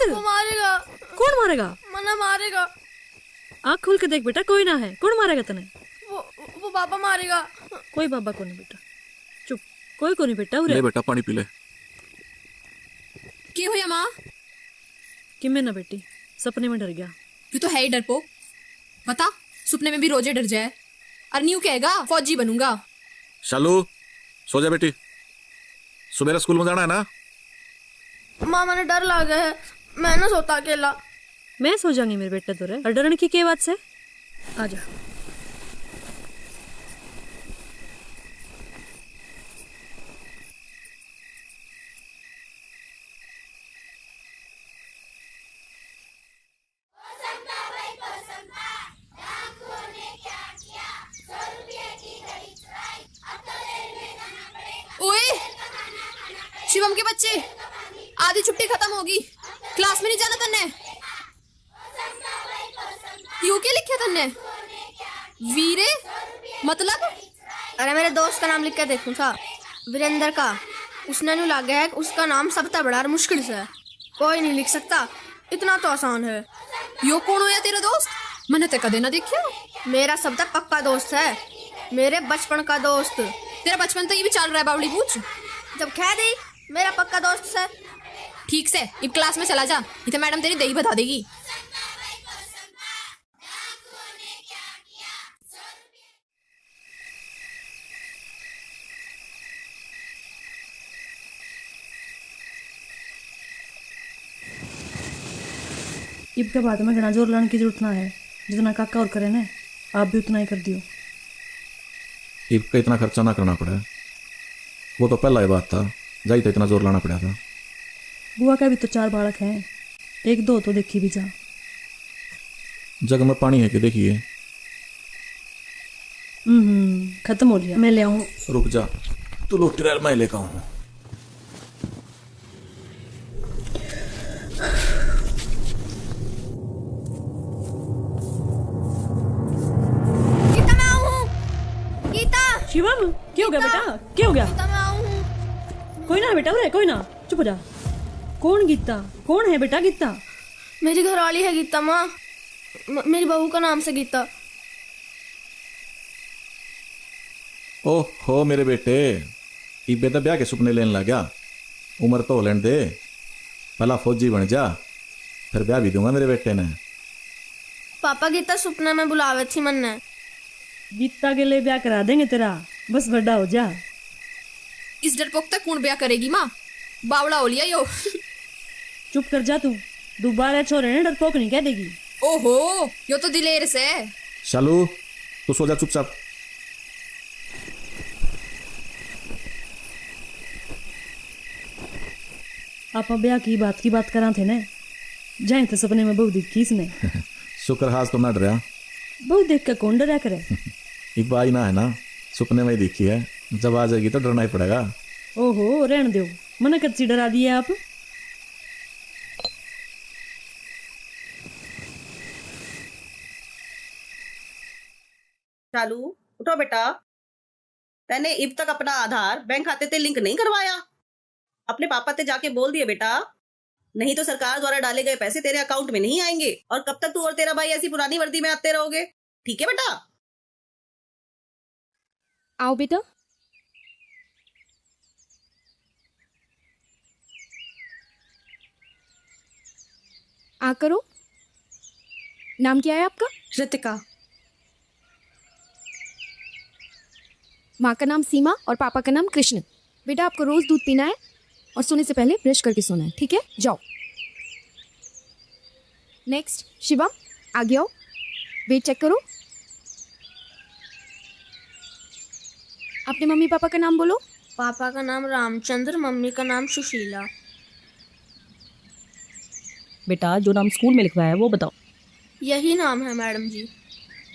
वो मारेगा। कौन मारेगा? मना मारेगा। आँख खोल के देख बेटा, कोई ना है। कौन मारेगा तने? वो बाबा मारेगा। कोई बाबा को नहीं बेटा, चुप। कोई को नहीं बेटा। उरे ले बेटा पानी पी ले। की हुई माँ? कि मैं ना बेटी सपने में डर गया। तू तो है ही डरपोक। बता, सपने में भी रोजे डर जाए और न्यू कहेगा फौजी बनूंगा। शालू सो जा बेटी, सुबह स्कूल में जाना है ना। माँ मैंने डर लगा है, मैं ना सोता अकेला। मैं सो जाऊंगी मेरे बेटे तो रे, और डरने की क्या बात से? आजा। ओए शिवम के बच्चे, आधी छुट्टी खत्म होगी, क्लास में नहीं जाना तन्ने? यू के लिखे तन्ने? वीरे मतलब? अरे मेरे दोस्त का नाम लिख के देखूं था, वीरेंद्र का। उसने न्यू लगा है उसका नाम सबसे बड़ा और मुश्किल से है, कोई नहीं लिख सकता, इतना तो आसान है। यो कौन होया तेरा दोस्त? मैंने ते कदे ना देखा। मेरा सबसे पक्का दोस्त है, मेरे बचपन का दोस्त। तेरा बचपन तो ये भी चल रहा है बावली पूछ। जब कह दी मेरा पक्का दोस्त है। ठीक से अब क्लास में चला जा, इधर मैडम तेरी दही बता देगी। इब के बाद में घना जोर लाने की जरूरत ना है, जितना काका और करे ना आप भी उतना ही कर दियो। इब का इतना खर्चा ना करना पड़े, वो तो पहला ही बात था, जाई तो इतना जोर लाना पड़ा था। बुआ का भी तो 4 बालक हैं, 1-2 तो देखी भी जा। जग में पानी है कि देखिए। खत्म हो लिया, मैं ले आऊं। रुक जा, तू लोटी रह, मैं लेकर आऊं। शिवम क्या हो गया बेटा? क्या हो गया? कोई ना है बेटा, उरे कोई ना, चुप हो जा। कौन गीता? कौन है बेटा गीता? मेरी घरवाली है गीता माँ, मेरी बहू का नाम से गीता। ओहो मेरे बेटे, इबे तो ब्याह के सुपने लेने लगा। उम्र तो होने दे, पहला फौजी बन जा, फिर ब्याह भी दूंगा मेरे बेटे ने। पापा गीता सपने में बुलावे थी मन ने। गीता के लिए ब्याह करा देंगे तेरा, बस बड़ा हो जा। इस डरपोक तक कौन ब्याह करेगी माँ? बावड़ा हो लिया यो। चुप कर जा तू, दोबारा छोरे ने डरपोक नहीं कह देगी। ओहो यो तो दिलेर से। शालू तू सो जा चुपचाप। आप ब्याह की बात करा थे ने, जाए तो सपने में बहु दिखी इसने। शुक्र हाथ तो ना डरा। बहु देख कर कौन डरा करे? इब आई ना है ना, सुपने में ही दिखी है, जब आ जाएगी तो डरना ही पड़ेगा। ओहो रहने दो, मना कच्ची डरा दिए आप। शालू उठो बेटा, तैने अब तक अपना आधार बैंक खाते से लिंक नहीं करवाया? अपने पापा से जाके बोल दिए बेटा, नहीं तो सरकार द्वारा डाले गए पैसे तेरे अकाउंट में नहीं आएंगे, और कब तक तू और तेरा भाई ऐसी पुरानी वर्दी में आते रहोगे? ठीक है बेटा? आओ बेटा। आ करो। नाम क्या है आपका? ऋतिका। माँ का नाम सीमा और पापा का नाम कृष्ण। बेटा आपको रोज दूध पीना है और सोने से पहले ब्रश करके सोना है, ठीक है? जाओ। नेक्स्ट शिवम आगे आओ, वेट चेक करो। अपने मम्मी पापा का नाम बोलो। पापा का नाम रामचंद्र, मम्मी का नाम सुशीला। बेटा जो नाम स्कूल में लिखवाया है वो बताओ। यही नाम है मैडम जी।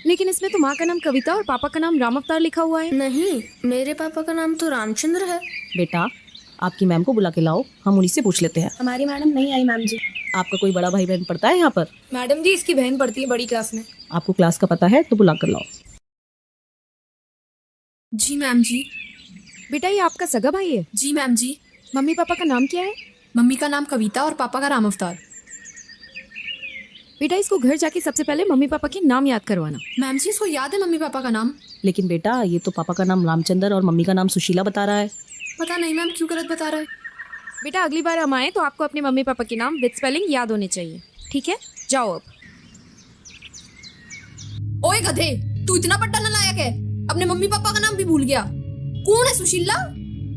लेकिन इसमें तो माँ का नाम कविता और पापा का नाम राम अवतार लिखा हुआ है। नहीं, मेरे पापा का नाम तो रामचंद्र है। बेटा आपकी मैम को बुला के लाओ, हम उन्हीं से पूछ लेते हैं। हमारी मैडम नहीं आई मैम जी। आपका कोई बड़ा भाई बहन पढ़ता है यहाँ पर? मैडम जी इसकी बहन पढ़ती है बड़ी क्लास में। आपको क्लास का पता है तो बुला कर लाओ। जी मैम जी। बेटा ये आपका सगा भाई है? जी मैम जी। मम्मी पापा का नाम क्या है? मम्मी का नाम कविता और पापा का राम अवतार। बेटा इसको घर जाके सबसे पहले मम्मी पापा के नाम याद करवाना। मैम जी इसको याद है मम्मी पापा का नाम? लेकिन बेटा ये तो पापा का नाम रामचंद्र और मम्मी का नाम सुशीला बता रहा है। पता नहीं मैम क्यों गलत बता रहा है। बेटा अगली बार हम आए तो आपको अपने मम्मी पापा के नाम विद स्पेलिंग याद होने चाहिए, ठीक है? जाओ अब। ओए गधे, तू इतना बड़ा नालायक है, अपने मम्मी पापा का नाम भी भूल गया। कौन है सुशीला?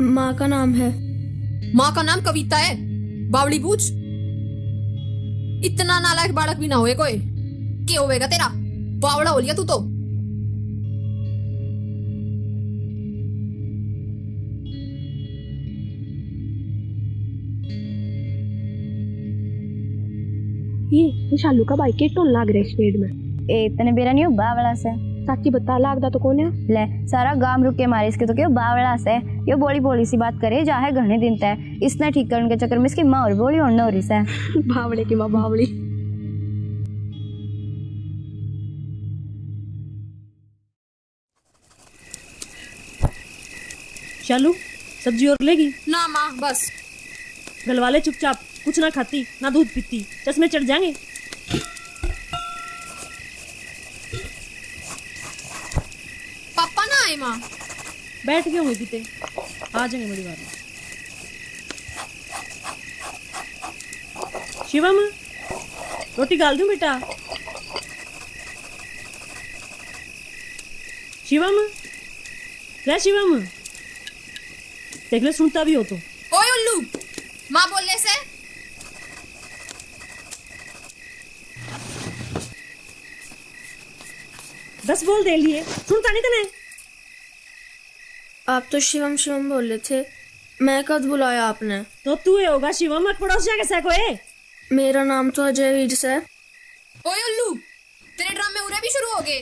माँ का नाम है। माँ का नाम कविता है, बावली बूझ। इतना नालायक बालक भी ना होए कोई। क्या होएगा तेरा? बावड़ा हो लिया तू तो। ये शालू का बाइक के टोल लाग रहा है स्पीड में। ए तने बेरा नहीं हो बावड़ा से साची बता लागदा तो कौन है? ले सारा गांव रुक के मारे इसके तो क्यों बावड़ा से यो बोली बोली सी बात करे जा है घने दिन तय इसने ठीक करने के चक्कर में इसकी माँ और बोली और न हो रही से। बावड़े की माँ बावड़ी। शालू सब्जी और लेगी? ना माँ बस। गलवाले चुपचाप, कुछ ना खाती ना दूध पीती, चश्मे चढ़ जाएंगे। पापा ना आए माँ? बैठ के होंगे पीते, आ जाएंगे बड़ी बात में। शिवम रोटी डाल दूं बेटा? शिवम रे शिवम, देख ले सुनता भी हो तो। ओए उल्लू, माँ बोलने से। दस बोल दे लिए, सुनता नहीं तने? आप तो शिवम शिवम बोल रहे थे, मैं कब बुलाया आपने? तो तू ही होगा शिवम, मत पड़ोस जाके सको है। मेरा नाम तो अजय वीर से। ओए उल्लू, तेरे ड्रामे उरे भी शुरू हो गए।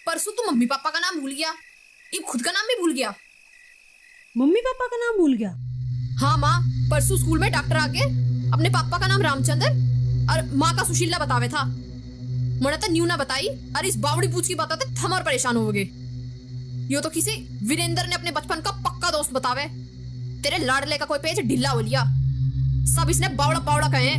परसों तू मम्मी पापा का नाम भूल गया, अब खुद का नाम भी भूल गया। मम्मी पापा का नाम भूल गया? हाँ माँ, परसों स्कूल में डॉक्टर आके अपने पापा का नाम रामचंद्र और माँ का सुशीला बतावे था। मुझे तो न्यू ना बताई, अरे इस बावड़ी पूछ की बताते थम और परेशान हो गए। यो तो किसी वीरेंद्र ने अपने बचपन का पक्का दोस्त बतावे। तेरे लाडले का कोई पेज ढीला हो लिया, सब इसने बावड़ा बावड़ा कहे।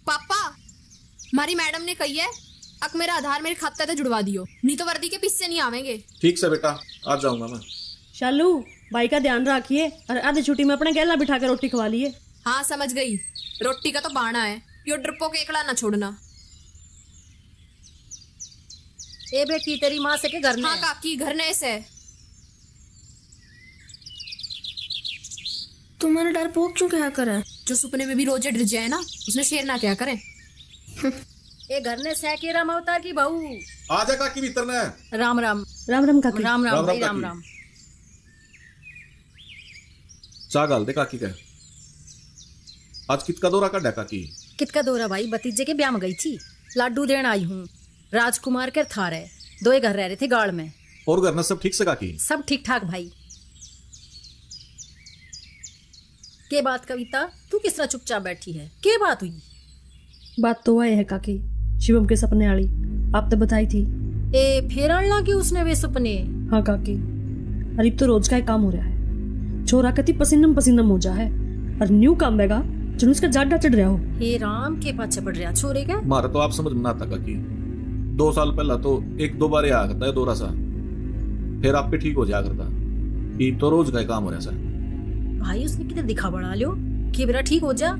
पापा, हमारी मैडम ने कही है अक मेरा आधार मेरे खाते से जुड़वा दियो, नहीं तो वर्दी के पीछे नहीं आवेंगे। ठीक से बेटा, आ जाऊंगा मैं। शालू भाई का ध्यान रखिए और आधी छुट्टी में अपने गैला बिठा के रोटी खवा लिए। हाँ समझ गई, रोटी का तो बाना है, यो ड्रिपो के एकला ना छोड़ना। ए बेटी तेरी माँ से के घर में? हाँ काकी घर ने से। तुम्हारा डरपोक क्यों क्या करे? जो सपने में भी रोजे डर जाए ना, उसने शेर ना क्या करे। ए घर ने से के राम अवतार की बहू। आ जा काकी भीतर ने। राम राम राम राम काकी। राम राम राम भाई, राम राम राम। चाह गाल दे काकी का। आज कित का दौरा का काकी? कित का दौरा भाई? भतीजे के ब्याह में गई थी, लाडू देने आई हूँ। राजकुमार के था रहे, दो ही घर रह रहे थे गाड़ में। और घर में सब ठीक से काकी? सब ठीक ठाक भाई। के बात कविता, तू किस तरह चुपचाप बैठी है? के बात हुई? बात तो वह है काकी, शिवम के सपने आली आप तो बताई थी। ए फिर आना कि उसने वे सपने? हाँ काकी, अरे तो रोज का ही काम हो रहा है। छोरा कति पसीनम पसीनम हो जा है और न्यू काम बेगा जन उसका जाडा चढ़ रहा हो। हे राम के पाछे पड़ रहा छोरे का। मारा तो आप समझ में ना आता काकी। 2 साल पहला तो 1-2 बार आ करता है दौरा सा, फिर आप पे ठीक हो जाया करता। ये तो रोज का ही काम हो रहा है। भाई उसने कितने दिखा बढ़ा लियो कि बेरा ठीक हो जा।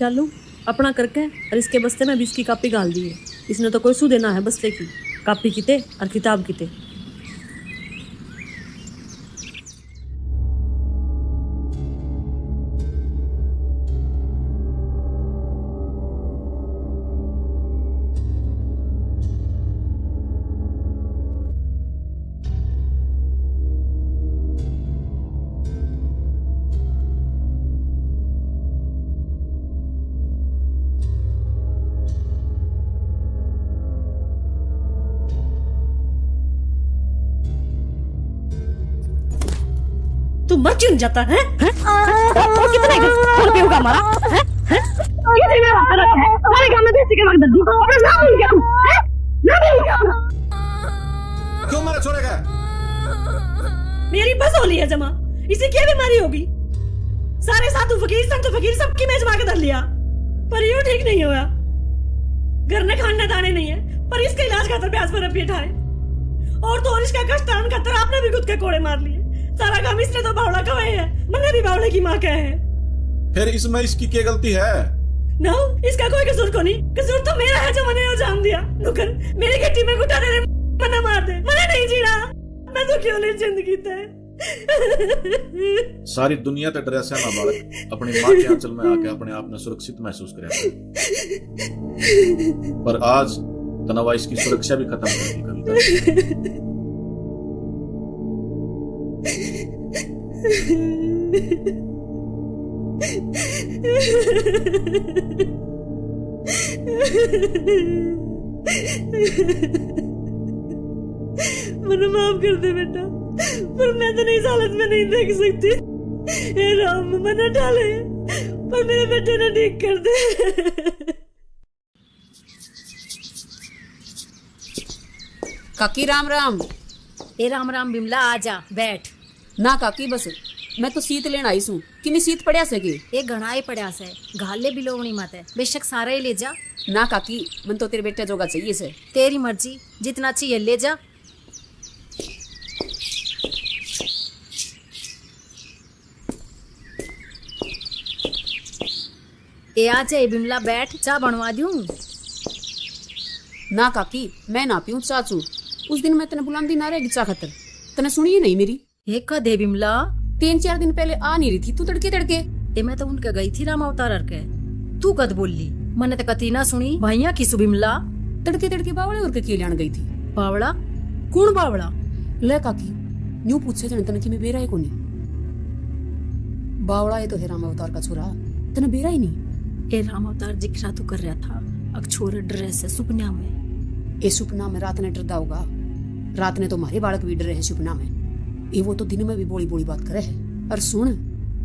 शालू अपना करके और इसके बस्ते में 20 की कापी गाल दी है। इसने तो कोई सू देना है बस्ते की, कापी किते और किताब किते। तू मर क्यों नहीं जाता है? कितने रुपये होगा हमारा? हमारे गांव में देसी के वक्त दर्दी क्यों मारा छोड़े का? मेरी बस होली है जमा, इसे क्या बीमारी होगी? सारे साधु फकीर संत फकीर सबकी मेज मार के धर लिया, पर यूं ठीक नहीं हुआ। घर में खाने दाने नहीं है, पर इसका इलाज खातर ब्याज पर रुपये ठाए, और तो और इसका कष्ट आन खातर आपने भी खुद के कोड़े मार लिए। सारा काम इसने तो बावड़ा कमाए है, मैंने भी बावड़े की माँ कहे है। फिर इसमें इसकी क्या गलती है? ना इसका कोई कसूर को नहीं, कसूर तो मेरा है जो मैंने जान दिया। नुकर मेरी गट्टी में घुटा दे, मना मार दे, मैंने नहीं जीना, मैं तो क्यों नहीं जिंदगी तय। सारी दुनिया तो डरे से ना बालक अपनी माँ के आंचल में आके अपने आप में सुरक्षित महसूस करे, पर आज तनवा इसकी सुरक्षा भी खत्म कर दी कविता। मुझे माफ कर दे बेटा, पर मैं तो इस हालत में नहीं देख सकती। हे राम मना डाले, पर मेरे बेटे ने ठीक कर दे। काकी राम राम। ए राम राम बिमला, आजा बैठ। ना काकी बस मैं तो सीत लेन आई सू कि मैं सीत पड़या सके। ए घणाई पड़या से घाले बिलोवणी माते, बेशक सारा ही ले जा। ना काकी मन तो तेरे बेटे जोगा चाहिए से। तेरी मर्जी, जितना चाहिए ले जा। ए आजा ए बिमला बैठ, चाय बनवा दूं। ना काकी मैं ना पीऊं चाचू, उस दिन मैं तेने बुलांदी ना रहेगी चा खतर, तने सुनी ही नहीं मेरी। एक का दे बिमला, 3-4 दिन पहले आ नहीं रही थी तू तड़के तड़के। ए मैं तो उनके गई थी राम अवतार के, तू कद बोली मैंने तो कती ना सुनी। भैया की बिमला तड़के तड़के बावड़े और के लान गई थी। बावड़ा? कौन बावड़ा? ले काकी न्यू पूछे जने तने कि मैं बेरा है कोनी। बावड़ा ये तो है राम अवतार का छोरा, तने बेरा ही नहीं। ए राम अवतार जिक्रा तो कर रहा था, अक्षोर ड्रेस है सुपना में। ए सुपना में रात ने डरदा होगा, रात ने तो हमारे बालक भी डरे हैं सुपना में। ये वो तो दिन में भी बोली बोली बात करे है। और सुन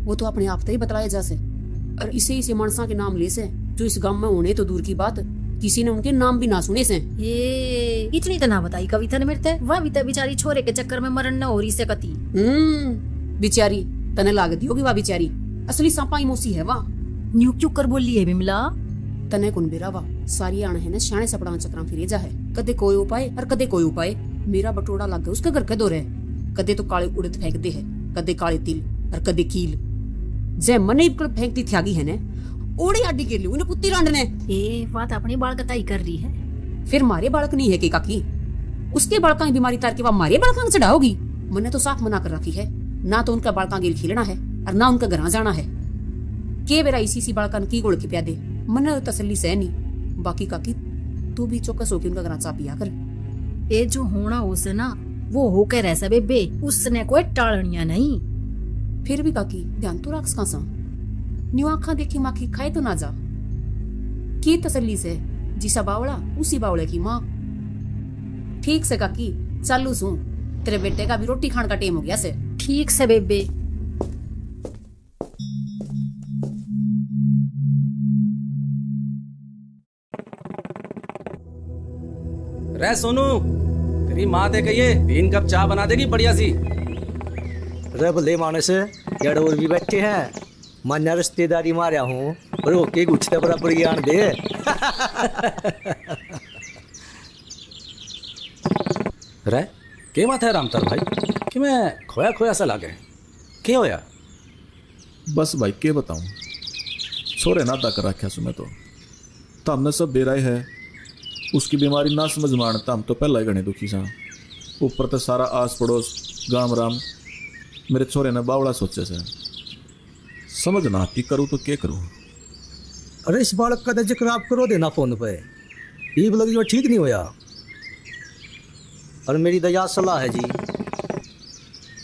वो तो अपने आप ही बतलाए जा से, और इसे मानसा के नाम ले से जो इस गांव में होने तो दूर की बात, किसी ने उनके नाम भी ना सुने से। ये इतनी तो ना बताई कविता ने मेरे, वह भी बेचारी छोरे के चक्कर में मरण न हो रही से कती। बिचारी तने लागती होगी, वह बिचारी असली सांपाई मोसी है। वह न्यू क्यों कर बोली है बिमला? तने कौन बेरा वा सारी आने है ना शाने सपड़ा चक्रा फिरे जा है, कदे कोई उपाय और कदे कोई उपाय। मेरा बटोड़ा लग गया उसके घर के दौरे, कदे तो काले उड़द फेंकते है, कदे काले तिल और कदे कील। जे मने फेंकती थ्यागी है ने ओड़ी आडी के लिए उन्हें पुत्ती रांडने। ए बात अपनी बालकताई कर रही है, फिर मारे बालक नहीं है कि काकी, उसके बालका की बीमारी तार के वह मारे बालका चढ़ाओगी। मैंने तो साफ मना कर रखी है, ना तो उनका बालका गेल खेलना है और ना उनका घर जाना है। के बेरा इसी बालका की गोड़ की प्यादे मन तसल्ली से नहीं। बाकी काकी तू भी चौकस होकर उनका घर चा पिया कर। ए जो होना उसे ना वो होकर रह सब बे, उसने कोई टालनिया नहीं। फिर भी काकी ध्यान तो रख सा, न्यू आँखा देखी माखी खाए तो ना जा। की तसल्ली से जिसा बावड़ा उसी बावड़े की माँ। ठीक से काकी चालू सू, तेरे बेटे का भी रोटी खाने का टाइम हो गया से। ठीक से बेबे। रे सोनू, तेरी माँ दे कहिए 3 कप चाय बना देगी बढ़िया सी। रे भले मानस यार और भी बैठे हैं, मान्या रिश्तेदारी मारिया हूँ और ओके गुच्छते बराबर ज्ञान दे। रे के बात है रामतर भाई कि मैं खोया खोया सा लागे, क्या होया? बस भाई के बताऊं, छोरे नादा कर रखा सुने तो हमने सब बेराय है उसकी बीमारी ना समझ मानता हम तो पहला ही घने दुखी सा ऊपर तो सारा आस पड़ोस गांव राम मेरे छोरे ने बावड़ा सोचे से समझ ना आती करूँ तो क्या करूँ। अरे इस बालक का तो जिक्र आप करो देना फोन पे, ये लग जो ठीक नहीं होया। और मेरी दया सलाह है जी,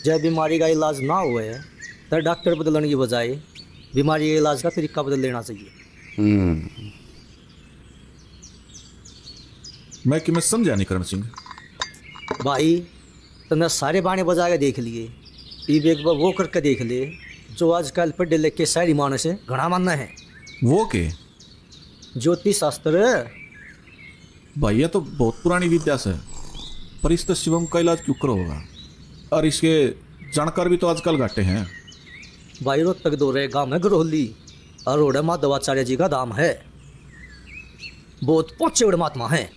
जब बीमारी का इलाज ना हुए तो डॉक्टर बदलने की बजाय बीमारी के इलाज का तरीका बदल लेना चाहिए। मैं कि मैं समझा नहीं करण सिंह भाई, तुमने सारे बाणे बजा के देख लिए, ये एक बार वो करके देख ले जो आजकल पढ़े लिखे सारी मानस है घना मानना है। वो के ज्योतिष शास्त्र। भाई ये तो बहुत पुरानी विद्या से, पर इस तो शिवम का इलाज क्यों करो होगा, और इसके जानकार भी तो आजकल घाटे हैं। भाई रोहतक दो रहे गाँव में गरोहली और ओढ़े माधवाचार्य जी का धाम है, बहुत पहुंचे उड़े महात्मा हैं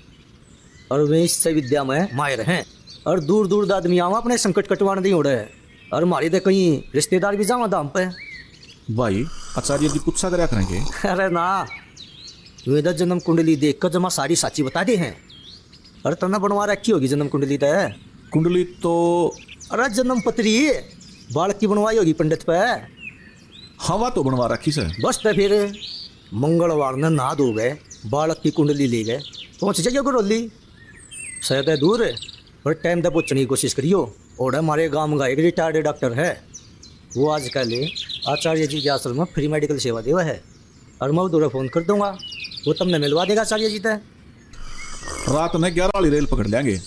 और वे इससे विद्या में माहिर हैं। और दूर दूर आदमी आवा अपने संकट कटवाने नहीं उड़े, और हमारी तो कहीं रिश्तेदार भी जावा धाम पे। भाई आचार्य जी पूछा करया करेंगे। अरे ना, वे तो जन्म कुंडली देख कर जमा सारी साची बता दे हैं। अरे तना बनवा रखी होगी जन्म कुंडली तो। कुंडली तो अरे जन्म पत्री बालक की बनवाई होगी पंडित पे। हवा तो बनवा रखी से। बस तो फिर मंगलवार ने नहा धो गए, बालक की कुंडली ले गए, पहुँच जाइए गरोली। शायद है दूर पर टाइम तक पहुँचने की कोशिश करियो। और हमारे गांव का एक रिटायर्ड डॉक्टर है, वो आजकल आचार्य जी के आश्रम में फ्री मेडिकल सेवा देवा है, और मैं उधर फ़ोन कर दूंगा, वो तुमने मिलवा देगा आचार्य जी तक। रात में 11 वाली रेल पकड़ लेंगे,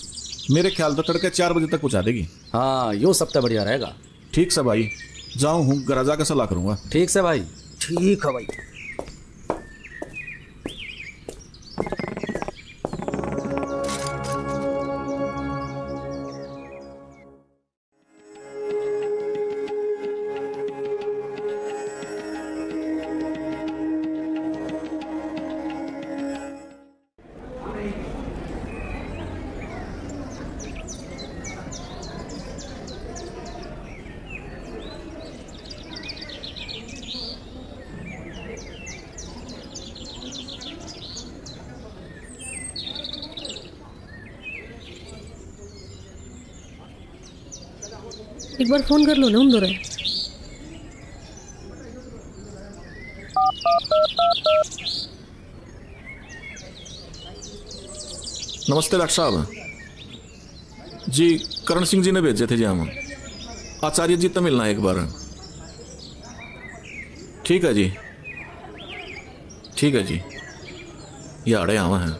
मेरे ख्याल तो तड़के 4 बजे तक पहुँचा देगी। हाँ यो सब तो बढ़िया रहेगा। ठीक से भाई, जाऊँ हूँ घर जाकर सलाह करूँगा। ठीक से भाई। ठीक है भाई। एक बार फोन कर लो ना उन दो रहे। नमस्ते डॉक्टर साहब जी, करण सिंह जी ने भेजे थे जी हम। आचार्य जी तो मिलना है एक बार। ठीक है जी, ठीक है जी, ये आड़े आवा हैं।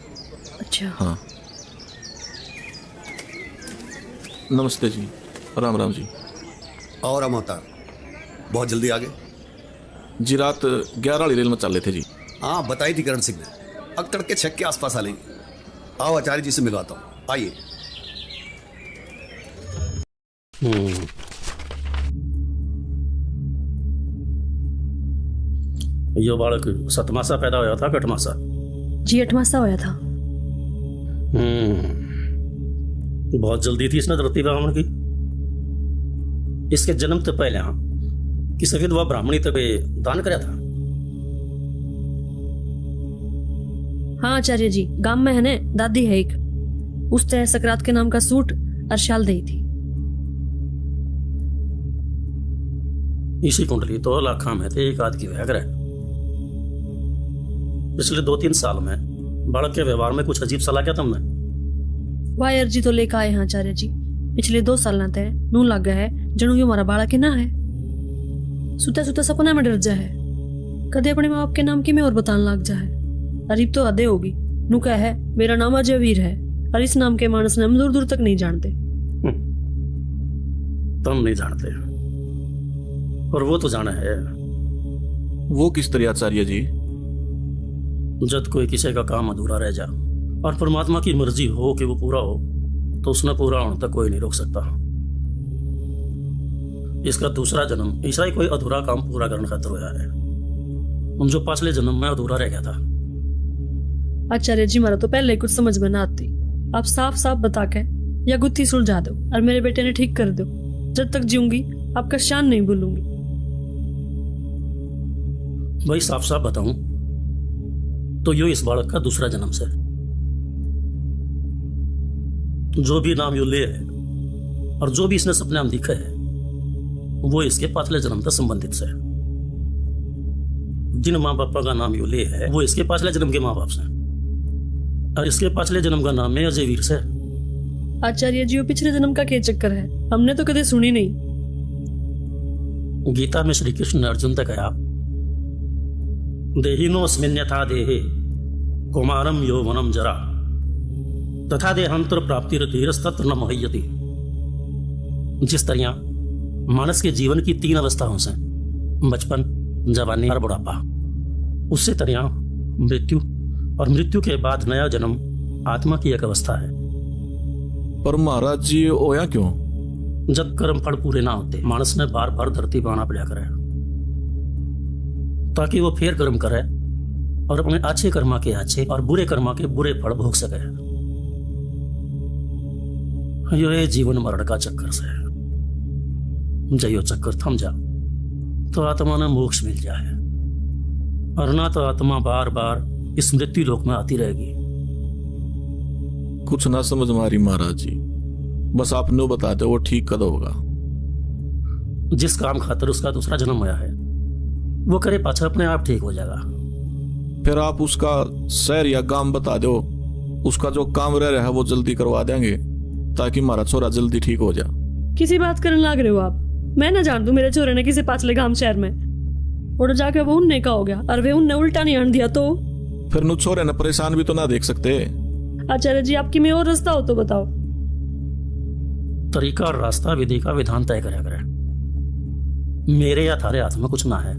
अच्छा हाँ, नमस्ते जी, राम राम जी। और हम अवतार बहुत जल्दी आ गए जी, रात 11 वाली रेल में चल रहे थे जी। हाँ बताई थी करण सिंह ने, अब तड़के 6 के आसपास आ लेंगे। आओ आचार्य जी से मिलवाता हूँ, आइए। यो बालक 7 मासा पैदा होया था, 8 मासा जी 8 मासा होया था। बहुत जल्दी थी इसने धरती ब्राह्मण की। इसके जन्म तो पहले किसी विधवा ब्राह्मणी तबे दान कराया था। हाँ आचार्य जी, गांव में है ने दादी है एक, उस तय सकरात के नाम का सूट और शाल दी थी। इसी कुंडली तो लाखा में थे एक आध की व्याग्र। पिछले 2-3 साल में बालक के व्यवहार में कुछ अजीब सा लगा तुमने? वाह अर्जी तो लेकर आए हैं आचार्य जी। पिछले 2 साल ना तय नू लग गया है जनू यो हमारा बालक के ना है। सुता सुता सपना में डर जा है, कदे अपने माँ बाप के नाम की में और बताने लग जा है। अरीब तो अदे होगी, नू कह है मेरा नाम अजय वीर है, और इस नाम के मानस ने हम दूर दूर तक नहीं जानते। तुम नहीं जानते और वो तो जाना है। वो किस तरह आचार्य जी? जब कोई किसी का काम अधूरा रह जा और परमात्मा की मर्जी हो कि वो पूरा हो, तो उसने पूरा होने तक कोई नहीं रोक सकता। इसका दूसरा जन्म ऐसा ही कोई अधूरा काम पूरा करने खातिर होया है, हम जो पिछले जन्म में अधूरा रह गया था। आचार्य जी मारा तो पहले कुछ समझ में ना आती, आप साफ साफ बता के या गुत्थी सुलझा दो और मेरे बेटे ने ठीक कर दो। जब तक जीऊंगी आपका शान नहीं भूलूंगी। भाई साफ साफ बताऊं तो यो इस बालक का दूसरा जन्म से। जो भी नाम यो ले है और जो भी इसने सपने में दिखा है वो इसके पाछले जन्म से संबंधित से। जिन माँ बापा का नाम यो ले है वो इसके पाछले जन्म के माँ बाप से, और इसके पाछले जन्म का नाम है अजय वीर से। आचार्य जी, वो पिछले जन्म का क्या चक्कर है? हमने तो कभी सुनी नहीं। गीता में श्री कृष्ण ने अर्जुन तक कहा, देहिनोऽस्मिन् यथा देहे कौमारम यौवनम जरा तथा देहांतर प्राप्तिर्धीरस्तत्र न मोह्यति। जिस तरह मानस के जीवन की 3 अवस्थाओं से, बचपन, जवानी और बुढ़ापा, उससे तरह मृत्यु और मृत्यु के बाद नया जन्म आत्मा की एक अवस्था है। पर महाराज जी होया क्यों? जब कर्म फल पूरे ना होते मानस ने बार बार धरती पर आना पड़ा करे, ताकि वो फिर कर्म करे और अपने अच्छे कर्मा के अच्छे और बुरे कर्मा के बुरे फल भोग सके। ये जीवन मरण का चक्कर से जयो चक्कर थम जा तो आत्मा ने मोक्ष मिल जाए, और ना तो आत्मा बार बार इस मृत्यु लोक में आती रहेगी। कुछ ना समझ मारी महाराज जी, बस आपने बता दो वो ठीक कद होगा। जिस काम खातर उसका दूसरा जन्म हुआ है वो करे पाछा अपने आप ठीक हो जाएगा। फिर आप उसका शहर या गांव बता दो, उसका जो काम रह रहा है वो जल्दी करवा देंगे ताकि हमारा छोरा जल्दी ठीक हो जाए। किसी बात करने लग रहे हो आप? मैं ना जान दूं मेरे छोरे ने किसी पाछले गांव शहर में और जाके वो उनने का हो गया और वे उनने उल्टा नहीं आन दिया तो फिर नु छोरे ने परेशान भी तो ना देख सकते। आचार्य जी, आपकी में और रास्ता हो तो बताओ। तरीका और रास्ता विधि का विधान तय करा करे, मेरे या थारे हाथ में कुछ ना है।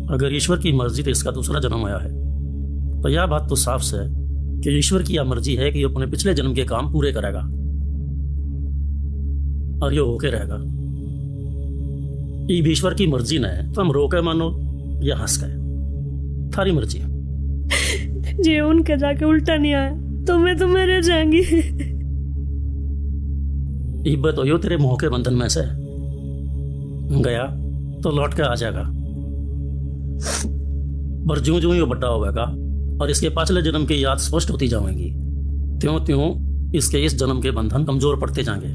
अगर ईश्वर की मर्जी से इसका दूसरा जन्म आया है तो यह बात तो साफ से है कि ईश्वर की यह मर्जी है कि अपने पिछले जन्म के काम पूरे करेगा और ये होके रहेगा। ये ईश्वर की मर्जी न है तो हम रोके मानो या हंस गए, थारी मर्जी है। जी उनके जाके उल्टा नहीं आया तो मैं तो मर जाऊंगी। इब्बत हो यो तेरे मोह के बंधन में से गया तो लौट के आ जाएगा, पर ज्यों ज्यों ये बड़ा होगा और इसके पाछले जन्म की याद स्पष्ट होती जाएंगी, त्यों त्यों इसके इस जन्म के बंधन कमजोर पड़ते जाएंगे।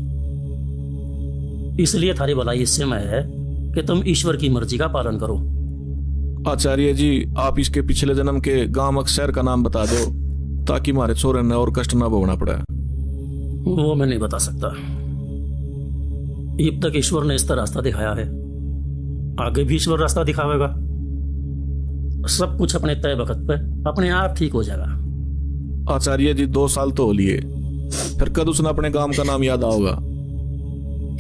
इसलिए थारी भलाई इससे में है कि तुम ईश्वर की मर्जी का पालन करो। आचार्य जी, आप इसके पिछले जन्म के गांव अक्षर का नाम बता दो ताकि हमारे छोरे ने और कष्ट ना भोगना पड़े। वो मैं नहीं बता सकता, अब तक ईश्वर ने इसका रास्ता दिखाया है, आगे भी ईश्वर रास्ता दिखावेगा। सब कुछ अपने तय वक्त पे अपने आप ठीक हो जाएगा। आचार्य जी 2 साल तो हो लिए, फिर कद उसने अपने गांव का नाम याद आओगा?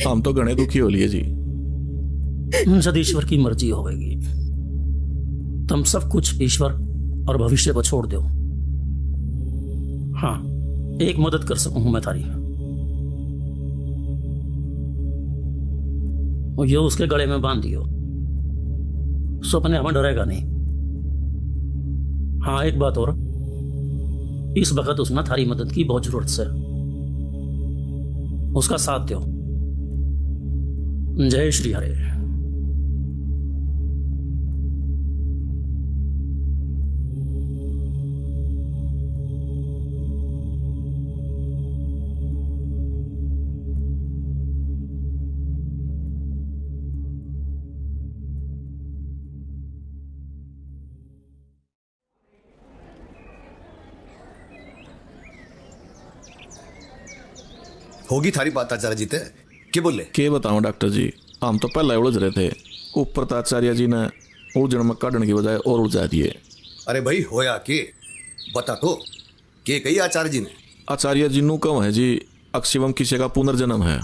हम तो घने दुखी हो लिए जी। जब ईश्वर की मर्जी होगी तुम सब कुछ ईश्वर और भविष्य को छोड़ दो। हाँ, एक मदद कर सकूं मैं थारी, और ये उसके गले में बांध दियो, सपने हमें डरेगा नहीं। हाँ, एक बात और, इस वक्त उसने थारी मदद की बहुत जरूरत से, उसका साथ दो। जय श्री हरे। होगी थारी बात आचार्य जी ते के बोले? के बताऊं डॉक्टर जी, हम तो पहले उलझ रहे थे, ऊपर तो आचार्य जी ने उलझन में काटने की बजाय और उलझा दिए। अरे भाई होया के बता तो, के कही आचार्य जी ने? आचार्य जी नु कम है जी, अक्षिवम किसी का पुनर्जन्म है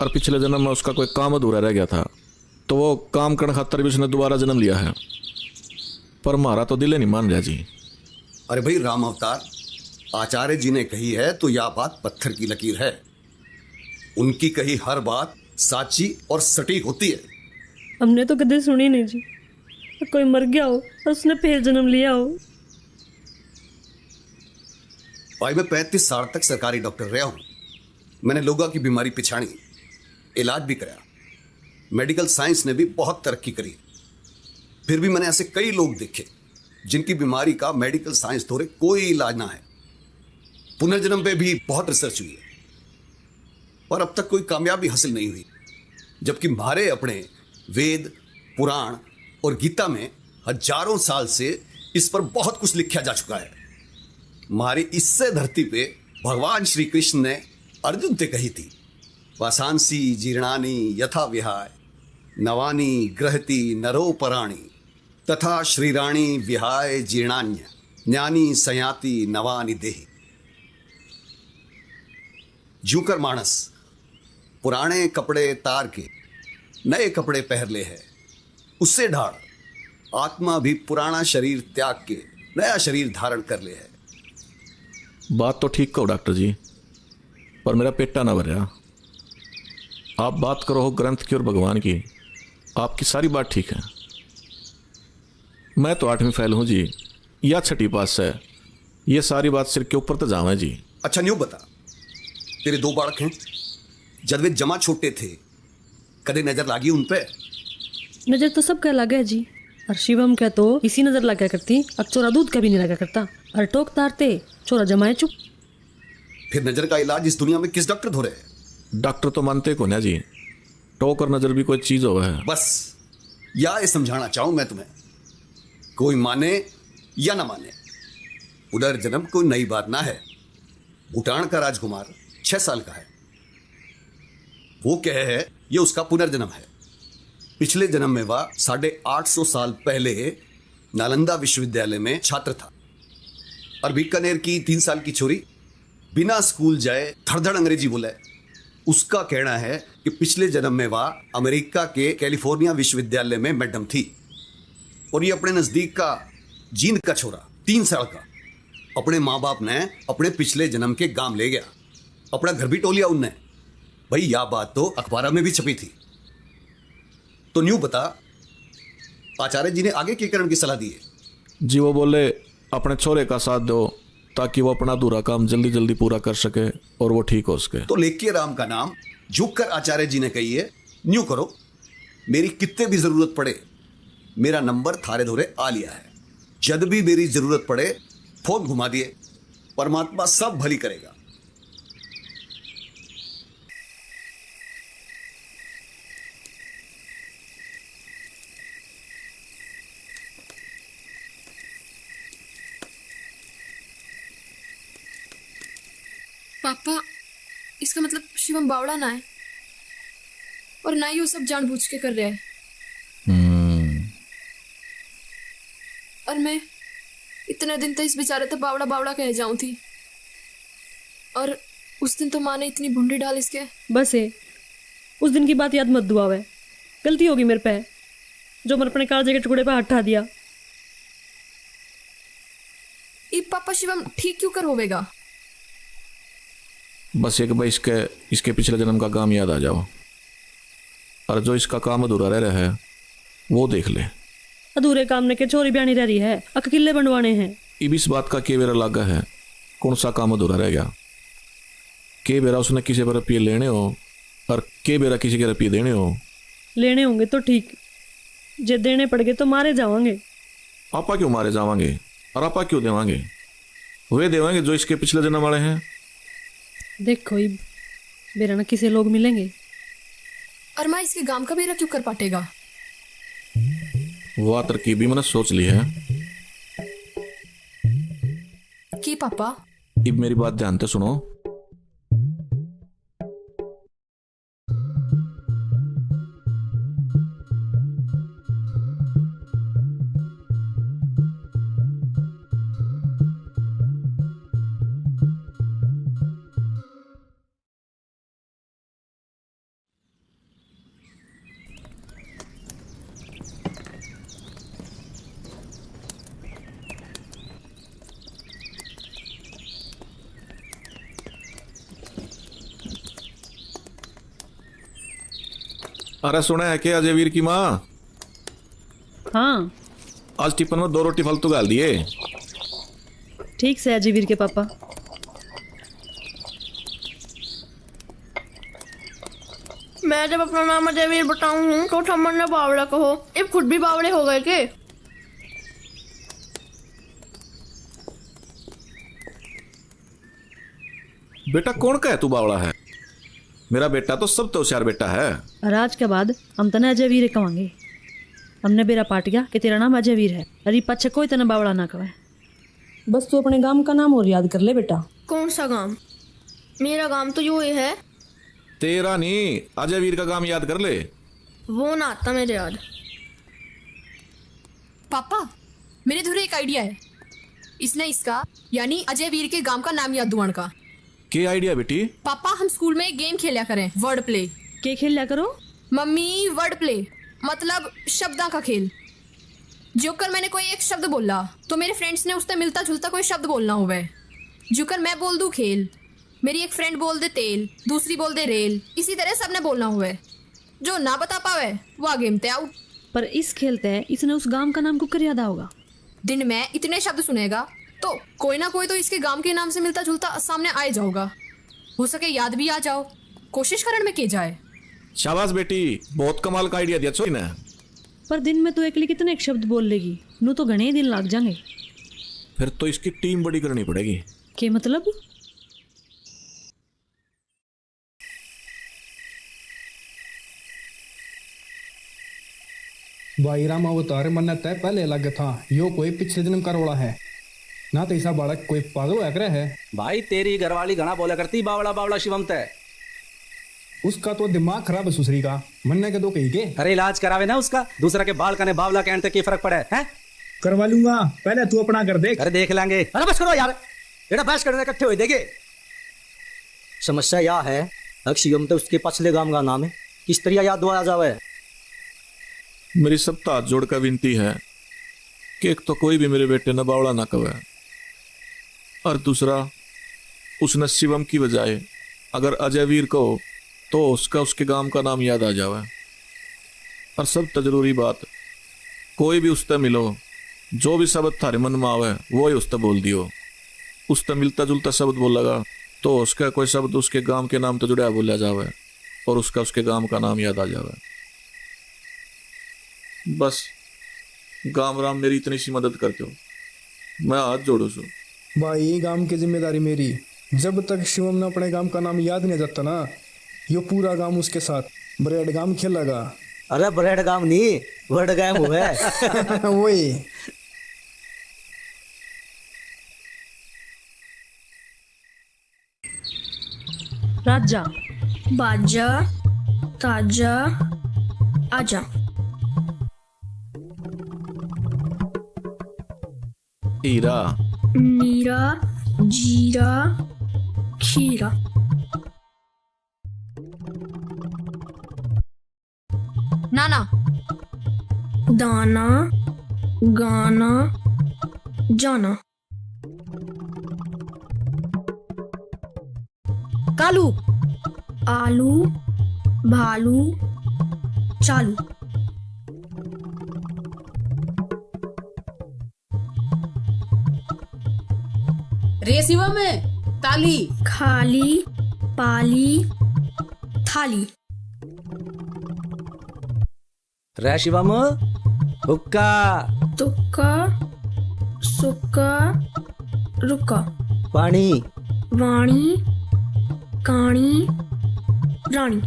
और पिछले जन्म में उसका कोई काम अधूरा रह गया था तो वो काम करने खातर भी उसने दोबारा जन्म लिया है, पर हमारा तो दिल नहीं मान रहा जी। अरे भाई राम अवतार, आचार्य जी ने कही है तो यह बात पत्थर की लकीर है। उनकी कही हर बात साची और सटीक होती है। हमने तो कभी सुनी नहीं जी, कोई मर गया हो और उसने फिर जन्म लिया हो। भाई मैं 35 साल तक सरकारी डॉक्टर रहा हूं, मैंने लोगों की बीमारी पिछाड़ी, इलाज भी कराया, मेडिकल साइंस ने भी बहुत तरक्की करी, फिर भी मैंने ऐसे कई लोग देखे जिनकी बीमारी का मेडिकल साइंस द्वारा कोई इलाज ना है। पुनर्जन्म पे भी बहुत रिसर्च हुई है, पर अब तक कोई कामयाबी हासिल नहीं हुई। जबकि हमारे अपने वेद, पुराण और गीता में हजारों साल से इस पर बहुत कुछ लिखा जा चुका है। हमारी इससे धरती पे भगवान श्री कृष्ण ने अर्जुन से कही थी, वासांसी जीर्णानि यथा विहाय नवानि ग्रहति नरोपराणि तथा श्रीराणि विहाय जीर्णान्य ज्ञानी सयाति नवानि देहि। जूकर मानस पुराने कपड़े तार के नए कपड़े पहन ले है, उससे ढाड़ आत्मा भी पुराना शरीर त्याग के नया शरीर धारण कर ले है। बात तो ठीक कहो डॉक्टर जी, पर मेरा पेटा ना भरा। आप बात करो ग्रंथ की और भगवान की, आपकी सारी बात ठीक है। मैं तो 8वीं फेल हूं जी, या 6ठी पास है, ये सारी बात सिर के ऊपर तो जावे जी। अच्छा न्यू बता, तेरे 2 बालक हैं, जब वे जमा छोटे थे कदे नजर लागी उन पे? नजर तो सब क्या लगा है जी, और शिवम क्या तो इसी नजर लगा करती, अब चोरा दूध का भी नहीं लगा करता, और टोक तारते चोरा जमाए चुप। फिर नजर का इलाज इस दुनिया में किस डॉक्टर धो रहे? डॉक्टर तो मानते को ना जी, टोक और नजर भी कोई चीज हो है। बस या ये समझाना चाहूं मैं तुम्हें, कोई माने या ना माने, पुनर्जन्म कोई नई बात ना है। भूटान का राजकुमार 6 साल का है, वो कहे है ये उसका पुनर्जन्म है। पिछले जन्म में वह 850 साल पहले नालंदा विश्वविद्यालय में छात्र था, और बीकानेर की 3 साल की छोरी बिना स्कूल जाए धड़धड़ अंग्रेजी बोले। उसका कहना है कि पिछले जन्म में वह अमेरिका के कैलिफोर्निया विश्वविद्यालय में मैडम थी, और ये अपने नजदीक का जींद का छोरा 3 साल का अपने माँ बाप ने अपने पिछले जन्म के गांव ले गया, अपना घर भी टोलिया उनने। भाई यह बात तो अखबार में भी छपी थी। तो न्यू बता, आचार्य जी ने आगे क्या करने की सलाह दी है? जी वो बोले अपने छोरे का साथ दो ताकि वो अपना अधूरा काम जल्दी जल्दी पूरा कर सके और वो ठीक हो सके। तो लेके राम का नाम झुककर आचार्य जी ने कही है, न्यू करो, मेरी कितने भी जरूरत पड़े मेरा नंबर थारे धोरे आ लिया है। जब भी मेरी जरूरत पड़े फोन घुमा दिए, परमात्मा सब भली करेगा। पापा, इसका मतलब शिवम बावड़ा ना है, और ना ही वो सब जानबूझ के कर रहे हैं। और मैं इतने दिन तक इस बेचारे तो बावड़ा बावड़ा कह जाऊं थी, और उस दिन तो माँ ने इतनी भुंडी डाल इसके। बस है, उस दिन की बात याद मत दुआवे, गलती होगी मेरे पे जो मैंने अपने कालजे के टुकड़े पे हटा दिया। ये पापा शिवम ठीक क्यों कर होवेगा? बस एक बार इसके पिछले जन्म का काम याद आ जाओ, और जो इसका काम अधूरा रह रहा है वो देख ले। अधूरे काम ने के छोरी ब्यानी रह रही है, अक किले बनवाने हैं। अब इस बात का के बेरा लागा है, कौन सा काम अधूरा रह गया? के बेरा उसने किसी पर रुपये लेने हो और के बेरा किसी के रुपये देने हो। लेने होंगे तो ठीक, जे देने पड़ गए तो मारे जावांगे। आपा क्यों मारे जावांगे और आपा क्यों देवांगे? वे देवांगे जो इसके पिछले जन्म वाले हैं। देखो इब बेरा ना किसी लोग मिलेंगे, और माँ इसके गांव का बेरा क्यों कर पाटेगा? वो तरकीबी मैंने सोच ली है कि पापा। अब मेरी बात ध्यान से सुनो। अरे सुना है क्या अजय वीर की माँ? हाँ, आज टिफिन में 2 रोटी फालतू डाल दिए। ठीक से अजय वीर के पापा। मैं मैं जब अपना नाम अजयवीर बताऊं हूँ तो ठम्मन ने बावड़ा कहो। अब खुद भी बावड़े हो गए के? बेटा कौन का है तू बावड़ा है? मेरा बेटा तो सब तो होशियार बेटा है। और आज के बाद हम तने अजयवीर कहेंगे। हमने बेरा पाट गया कि तेरा नाम अजयवीर है। अरे पच्छे कोई तने बावड़ा ना कहे। बस तू अपने गांव का नाम और याद कर ले बेटा। कौन सा गांव? मेरा गांव तो यो ही है। तेरा नहीं, अजयवीर का गांव याद कर ले। वो ना आता मेरे याद। पापा मेरे धुरे एक आइडिया है। इसने इसका यानी अजयवीर के गांव का नाम याद दुआन का। क्या आइडिया बेटी? पापा हम स्कूल में एक गेम खेला करें, वर्ड प्ले। क्या खेल लिया करो? मम्मी वर्ड प्ले मतलब शब्दा का खेल। जोकर मैंने कोई एक शब्द बोला तो मेरे फ्रेंड्स ने उससे मिलता जुलता कोई शब्द बोलना हुआ है। जोकर मैं बोल दूं खेल, मेरी एक फ्रेंड बोल दे तेल, दूसरी बोल दे रेल, इसी तरह सबने बोलना हुआ है। जो ना बता पावे वह गेम ते आउट। पर इस खेलते है इसने उस गांव का नाम को कर याद होगा। दिन में इतने शब्द सुनेगा तो कोई ना कोई तो इसके गांव के नाम से मिलता जुलता सामने आए जाओगा। हो सके याद भी आ जाओ। कोशिश करने में के जाए। शाबाश बेटी, बहुत कमाल का आइडिया दिया छोरी ने। पर दिन में तो अकेले कितने एक शब्द बोल लेगी? नू तो घने दिन लग जाएंगे। फिर तो इसकी टीम बड़ी करनी पड़ेगी। के मतलब? भाई राम अवतार मन्नत है पहले लग था। यो कोई पिछले जन्म का रोड़ा है ना। तो ऐसा बालक कोई पागल होया करे है। भाई तेरी घरवाली घना बोला करती बावड़ा बावड़ा शिवम तय। उसका तो दिमाग खराब है सुसरी का। मन्ने के दो कही के। अरे इलाज करावे ना उसका। दूसरा के बाल कने बावला कहने की फर्क पड़े है? करवा लूंगा, पहले तू अपना कर देख। अरे देख लेंगे। अरे बस करो यार, बेटा बहस करने इकट्ठे हो देंगे। समस्या यह है अक्षयम तो उसके पिछले गांव का नाम है, किस तरह याद दोया जावे? मेरी सब हाथ जोड़ कर विनती है कि एक तो कोई भी मेरे बेटे ने बावड़ा ना कहे, और दूसरा उसने शिवम की बजाय अगर अजयवीर को तो उसका उसके गांव का नाम याद आ जावे। और सब जरूरी बात, कोई भी उससे मिलो जो भी शब्द थारे मन में आवे वो ही उससे बोल दियो। उससे मिलता जुलता शब्द बोलेगा तो उसका कोई शब्द उसके गांव के नाम तो जुड़ा बोला जावे और उसका उसके गांव का नाम याद आ जावे। बस गांव राम मेरी इतनी सी मदद करते हो, मैं हाथ जोड़ू सू। भाई गांव की जिम्मेदारी मेरी। जब तक शिवम ने अपने गांव का नाम याद नहीं जाता ना, यो पूरा गांव उसके साथ ब्रेड गांव खेलेगा। अरे ब्रेड गांव नहीं, वर्ड गांव हुआ है। वही राजा बाजा ताजा आजा। हीरा मीरा जीरा खीरा। नाना दाना गाना जाना। कालू आलू भालू चालू। रेसिवा में ताली खाली पाली थाली। रे शिवम हुक्का तुक्का सुक्का रुक्का। पानी वाणी काणी रानी।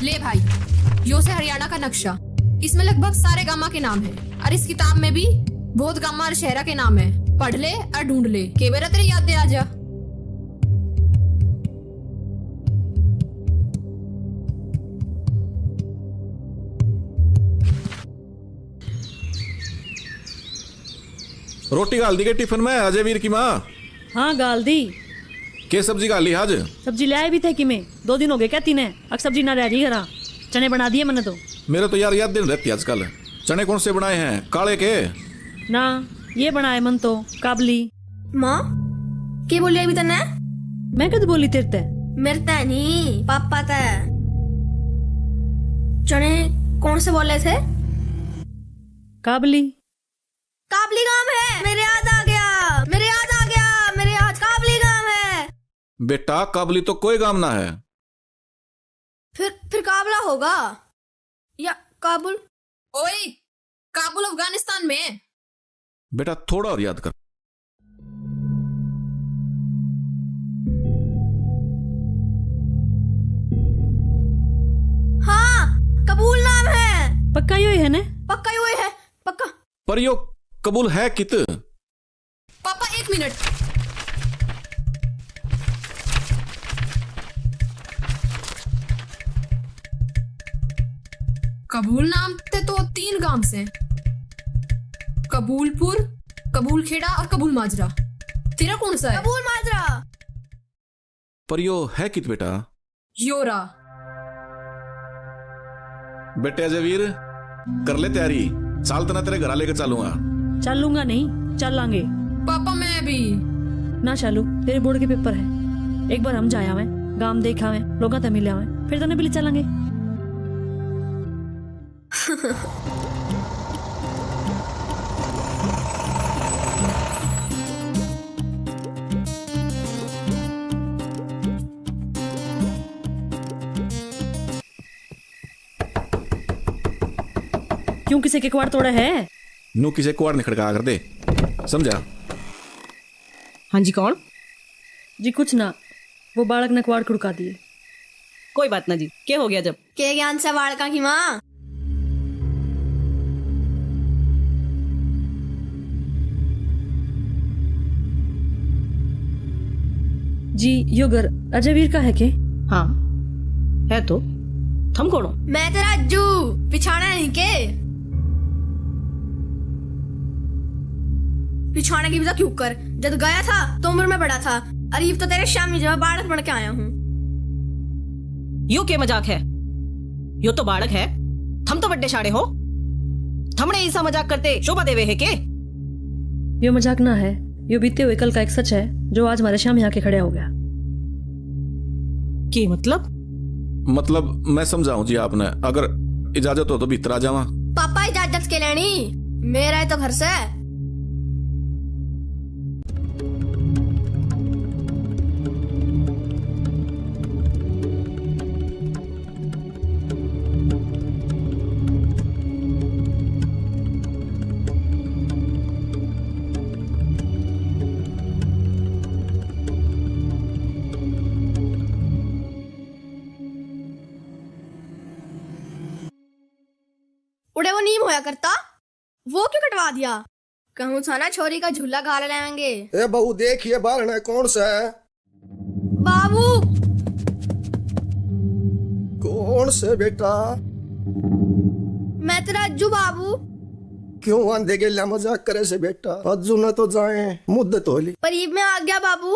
ले भाई, यो से हरियाणा का नक्शा। इसमें लगभग सारे गामा के नाम है और इस किताब में भी बहुत गामा और शहरा के नाम है। पढ़ ले और ढूंढ ले, के बेरा तेरे याद दे आ जा। रोटी गाल दी के टिफिन में अजयवीर की माँ? हाँ गाल दी। के सब्जी गाली आज? सब्जी ले आए भी थे कि मैं 2 दिन हो गए क्या तीन है। अब सब्जी ना रह रही घरा। चने बना दिए मैंने तो। मेरे तो यार याद दिन रहती आजकल। चने कौन से बनाए हैं? काले के ना, ये बनाए मन तो काबली। माँ के बोली अभी तने? मैं कद बोली तेरे ते? मेरे ते नहीं, पापा ते। चने कौन से बोले थे? काबली। काबली गांव है। मेरे याद आ गया, मेरे याद आ गया, मेरे याद काबली गांव। बेटा काबुली तो कोई काम ना है। फिर काबला होगा या काबुल। ओए, काबुल अफगानिस्तान में है। बेटा थोड़ा और याद कर। हाँ, कबूल नाम है। पक्का यो है ना? पक्का यो है, पक्का। पर यो कबूल है कित? पापा 1 मिनट। कबूल नाम ते तो 3 गांव से, कबूलपुर, कबूल खेड़ा और कबूल माजरा। तेरा कौन सा है? कबूल माजरा। पर यो है कित बेटा? योरा। बेटे अजयवीर कर ले तैयारी, साल तना तेरे घर लेकर चलूंगा। चलूंगा नहीं, चल लांगे। पापा मैं भी ना चालू, तेरे बोर्ड के पेपर है। एक बार हम जाया हुए गांव देखा हुए लोगों से मिले हुए, फिर तने भी चलेंगे। क्यों किसी के क्वाड़ तोड़ा है? नू किसे क्वाड़ नहीं खड़का कर दे, समझा? हाँ जी, कौन जी? कुछ ना, वो बालक ने क्वाड़ खड़का दिए। कोई बात ना जी, क्या हो गया? जब के ज्ञान से बालका की माँ। जी यो घर अजयवीर का है के? हाँ है तो। थम कौन हो? मैं तेरा अज्जू, पिछाड़ा नहीं के। पिछाड़े की भी तो क्यों कर, जब गया था तो उम्र में बड़ा था। अरीब तो तेरे शामी जब बालक बन के आया हूँ। यो के मजाक है? यो तो बालक है, थम तो बड्डे शाड़े हो। थमने ऐसा मजाक करते शोभा देवे है के? यो मजाक ना है, यो बीते हुए कल का एक सच है जो आज हमारे शाम यहाँ के खड़े हो गया। के मतलब मैं समझाऊं जी आपने, अगर इजाजत हो तो भीतर आ जावा। पापा इजाजत के लेनी, मेरा है तो घर से। उड़े वो नीम होया करता, वो क्यों कटवा दिया? कहूँ था ना छोरी का झूला घाल लेंगे। ए बहू देखिए बारना कौन सा है? बाबू। कौन से बेटा? मैं तेरा अज्जू बाबू। क्यों आंधे गेला मजाक करे से बेटा? अज्जू न तो जाए मुद्दत होली। परीब में आ गया बाबू,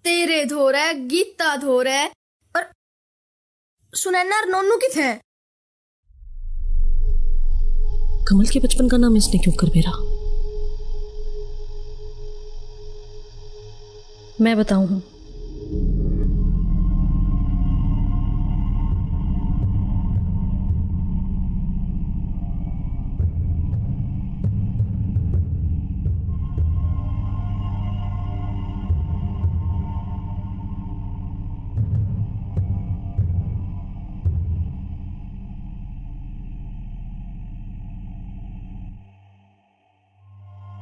तेरे धो रहा है, गीता धो रहा है, और सुनैना और नोनू किथे हैं? कमल के बचपन का नाम इसने क्यों कर मेरा? मैं बताऊं हूं।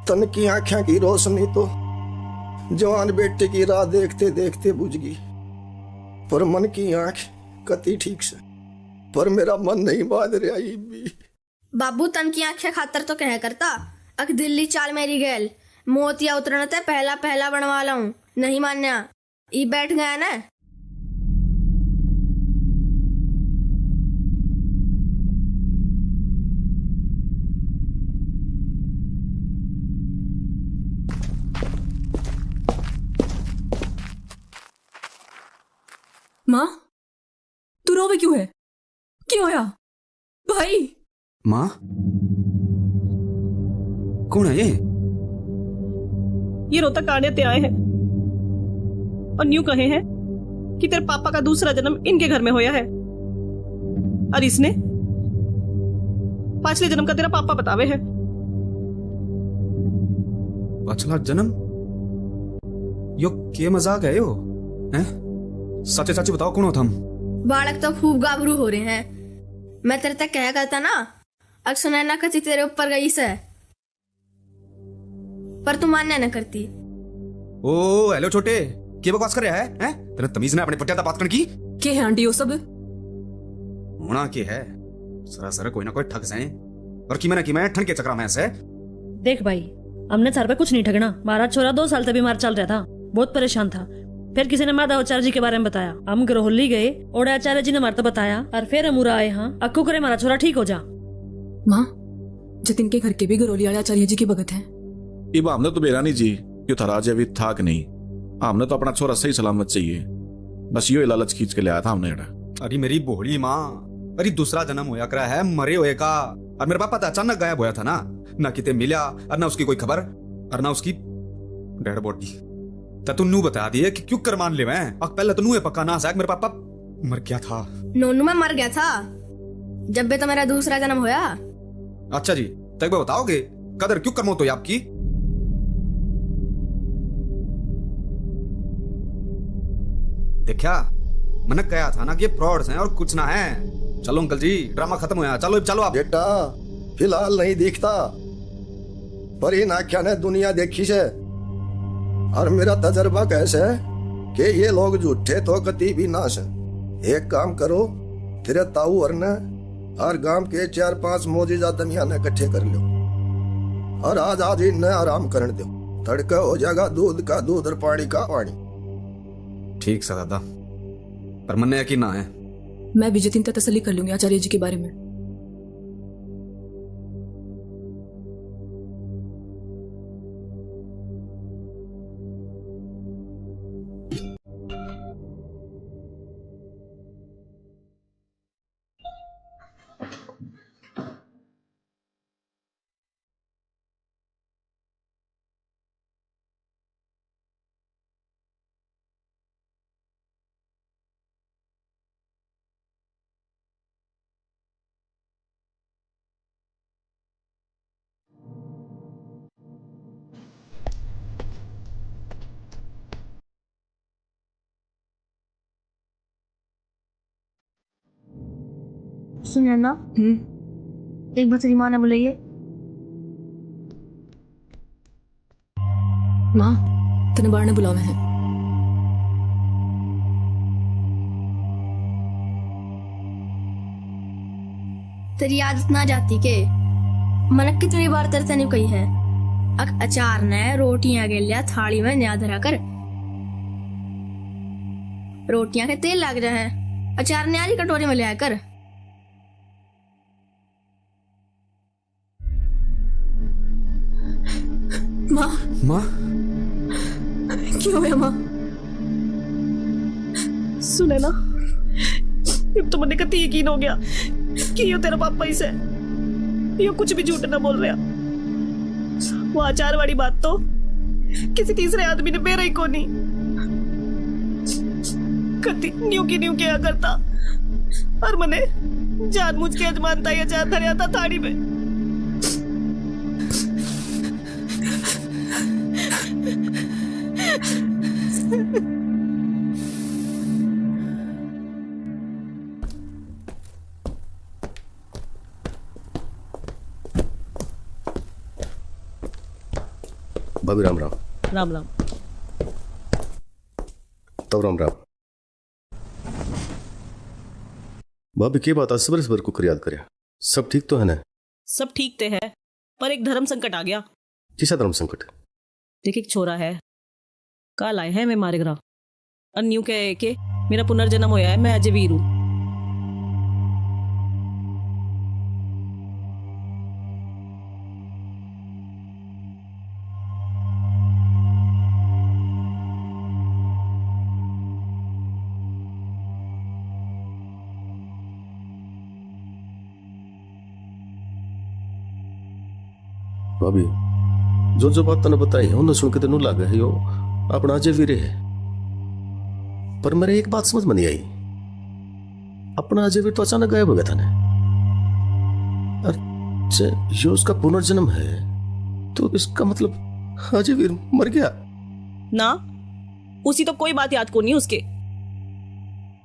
तन की आंखें की रोशनी तो जवान बेटे की राह देखते देखते बुझ गई, पर मन की आंख कती ठीक से, पर मेरा मन नहीं बांध रहा। भी बाबू तन की आंखें खातर तो कह करता, अक दिल्ली चाल मेरी गैल, मोतिया उतरना ते पहला पहला बनवा लाऊं, नहीं मान्या ई बैठ गया ना। माँ तू रोवे क्यों है? क्यों होया भाई? माँ कौन है ये रोतक आने ते आए हैं और न्यू कहे हैं कि तेरे पापा का दूसरा जन्म इनके घर में होया है, और इसने पाछले जन्म का तेरा पापा बतावे है। पाछला जन्म? यो के मजाक है यो सच्चे सच्चे बताओ कौन हो तुम? बालक तो खूब गाभरू हो रहे हैं। मैं तेरे तक कह करता ना, अग सुनैना कति तेरे ऊपर गई से, पर तू मानने न करती। ओ हेलो छोटे, क्या बकवास कर रहा है? तेरे तमीज ने अपने पट्टिया बात करने की? के है आंटी वो सब? होना के है सरासर कोई ना कोई ठग जाए, और की मैं ठन के चक्रा में से। देख भाई, हमने सर पे कुछ नहीं ठगना। हमारा छोरा 2 साल से बीमार चल रहा था, बहुत परेशान था। फिर किसी ने माधव आचार्य जी के बारे में बताया, हम गरोहली गए और आचार्य जी ने हमारे तो बताया, और फिर हम उरा आए। हाँ, अक्कू करे हमारा छोरा ठीक हो जा। माँ, जतिन के घर के भी गरोली वाले आचार्य जी की भगत है। इब हमने तो बेरानी जी क्यों था राजा भी था कि नहीं, हमने तो अपना छोरा सही सलामत चाहिए, बस यो लालच खींच के ले आया था हमने। अरे मेरी बोहड़ी माँ, अरे दूसरा जन्म होया करा है, मरे हुए का। और मेरे पापा तो अचानक गायब होया था ना किते मिला, और ना उसकी कोई खबर, और ना उसकी डेड बॉडी। तू नू बता दिए कि क्यों कर मान ले मैं? पहले तो नू पक्का ना साग मेरे पापा मर गया था। नोनू में मर गया था जब भी तो मेरा दूसरा जन्म होया। अच्छा जी, तो एक बार बताओगे कदर क्यों कर मौत हुई आपकी? देखा, मैंने कहा था ना कि फ्रॉड्स हैं और कुछ ना है। चलो अंकल जी, ड्रामा खत्म होया, चलो चलो आप। बेटा फिलहाल नहीं दिखता, पर इन आख्या ने दुनिया देखी से, और मेरा तजर्बा कैसे है कि ये लोग झूठे तो कति भी ना से। एक काम करो, तेरे ताऊ और ने और गांव के 4-5 मोजीजा दमिया ने इकट्ठे कर लो, और आज इन्हें आराम करने दो। तड़का हो जाएगा दूध का दूध और पानी का पानी। ठीक सा दादा, पर मन यकीन ना है। मैं भी जतिन तक तसल्ली कर लूंगी आचार्य जी के बारे में। सुनैना, एक बार तेरी माँ ने बुलाइए। माँ, तने बार ने बुलावे हैं। तेरी आदत ना जाती के मन कितनी बार तेरे तने कही है, अक अचार ने रोटियां के लिया थाली में न्या धरा कर। रोटियां के तेल लग रहा है, अचार ने आरी कटोरी में ले कर। माँ, माँ क्यों है माँ? सुने ना, अब तो मुझे कति यकीन हो गया कि यो तेरा पापा ही से। यो कुछ भी झूठ ना बोल रहा। वो आचार वाली बात तो किसी तीसरे आदमी ने बेरा ही को नहीं। कति न्यू की न्यू किया करता, और मने जानबूझ के अजमानता ही अचार धरिया था थाड़ी में। भाभी राम राम। राम राम। तब राम राम। भाभी की बात आज सबर को याद करे, सब ठीक तो है ना? सब ठीक ते है, पर एक धर्म संकट आ गया। किसा धर्म संकट? देख, एक छोरा है, कल आए हैं मैं मारे ग्राम, अन्यू कहे के मेरा पुनर्जन्म होया है, मैं अजय वीर हूं। भाभी जो बात तने बताई है उन्हें सुन के तेन लग है यो अपना अजय वीर है, पर मेरे एक बात समझ में नहीं आई, अपना अजय वीर तो अचानक गायब हो गया था ना। अच्छा, यो उसका पुनर्जन्म है, तो इसका मतलब अजय वीर मर गया ना? उसी तो कोई बात याद को नहीं उसके।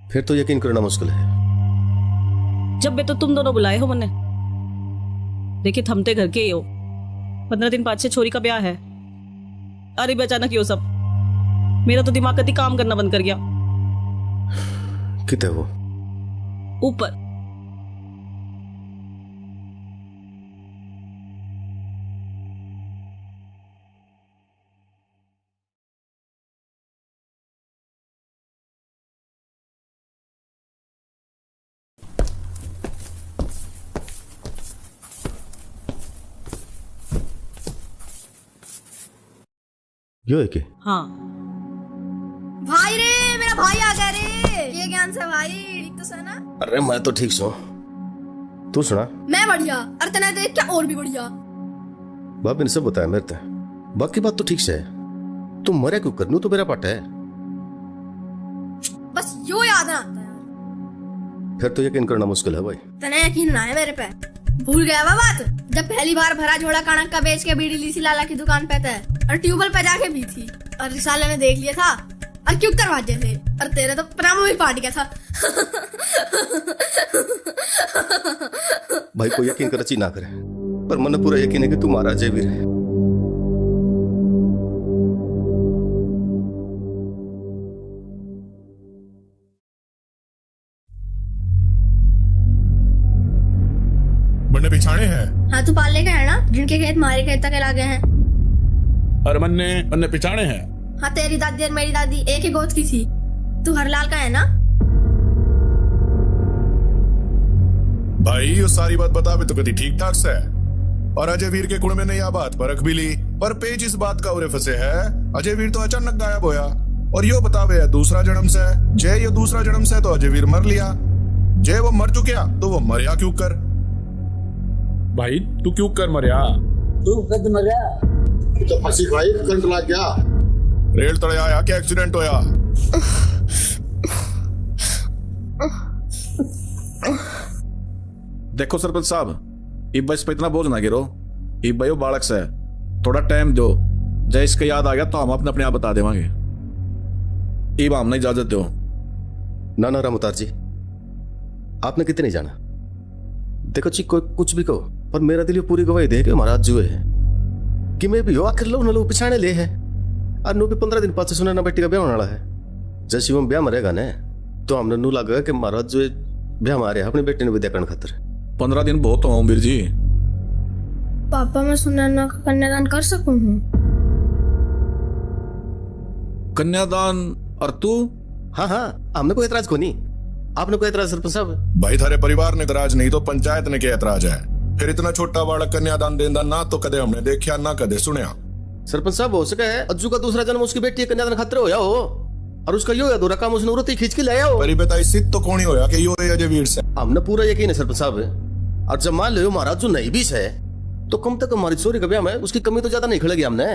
फिर तो यकीन करना मुश्किल है। जब बे तो तुम दोनों बुलाए हो मन्ने, देखिए थमते घर के ही हो। 15 दिन बाद से छोरी का ब्याह है। अरे बे अचानक यो सब, मेरा तो दिमाग कभी काम करना बंद कर गया। कितने वो ऊपर। यो है के? हाँ भाई रे, मेरा भाई आ गया रे। ये ज्ञान से भाई ठीक तो सुना? अरे मैं तो ठीक सो, तू सुना? मैं बढ़िया, अरे तना देख क्या और भी बढ़िया। बाप ने सब बताया मेरे ते, बाकी बात तो ठीक से है। तुम मरे क्यों करनू तो मेरा पाट है। बस यो याद ना आता यार। फिर तो यकीन करना मुश्किल है भाई। तना यकीन ना है मेरे पे। भूल गया वो बात जब पहली बार भरा झोड़ा कणक का बेच के बीड़ी ली थी लाला की दुकान पे थे और ट्यूबवेल पे जाके भी थी और रिसाले ने देख लिया था और क्यों करवा थे और तेरे तो प्रामो भी पाट गया था। भाई को यकीन कर ना करे, पर मन पूरा यकीन है कि तू मारा जयवीर है। बन्ने पिछाड़े हैं। हाँ तू पालने का है ना, जिनके खेत हमारे खेत तक लागे हैं। अरे मन्ने पिछाड़े हैं। हाँ तेरी दादी और मेरी दादी एक ही गोद की थी। तू हरलाल का है ना? भाई ये सारी बात बतावे तो कभी ठीक ठाक से। और अजय वीर के कुण में नहीं आ बात परख भी ली, पर पेज इस बात का उरे फंसे है अजय वीर तो अचानक गायब होया। और यो बतावे दूसरा जन्म से, जय ये दूसरा जन्म से तो अजय वीर मर लिया। जय वो मर चुकिया तो वो मरिया क्यों कर? भाई तू क्यों कर मरिया? तू कद मरिया? तो फंसी भाई, करंट लग गया। रेल तले आया क्या एक्सीडेंट होया? देखो सरपंच साहब, इब इस पे इतना बोझ ना गिरो। इब भाई वो बालक से थोड़ा टाइम दो, जय इसका याद आ गया तो हम अपने आप बता देवांगे। इब हमने इजाजत दो। ना ना रामुतार जी, आपने कितने नहीं जाना। देखो ची कोई कुछ भी कहो, पर मेरा दिल पूरी गवाही दे के महाराज जुए है कि मैं भी हो आखिर लो न लो पिछाने ले है। और नो भी 15 दिन पास सुना ना बेटी का ब्याह होने वाला है। जब शिवम ब्याह मरेगा ने तो हमने नू लगा कि महाराज जो ब्याह मारे अपने बेटे ने विद्या करने खातिर। 15 दिन बहुत हो वीर जी। पापा मैं सुनैना का कन्यादान कर सकूं हूँ? कन्यादान? और तू? हाँ हाँ, हमने कोई एतराज को नहीं। आपने कोई एतराज सरपंच साहब? भाई थारे परिवार ने एतराज नहीं तो पंचायत ने क्या एतराज है? फिर इतना छोटा बालक कन्यादान देंदा ना तो कदे हमने देखा ना कदे सुनिया। सरपंच साहब हो सके है अज्जू का दूसरा जन्म उसकी बेटी कन्यादान खातिर होया हो, और उसका यो अधूरा काम उसने उरती खींच के लाया हो। पर बताई सिद्ध तो कौन ही होया कि यो अजय वीर से? हमने पूरा यकीन है सरपंच साहब। और जब मान लो महाराज जो नहीं भी है तो कम तक हमारी चोरी का ब्याह में उसकी कमी तो ज्यादा नहीं खड़ेगी हमने।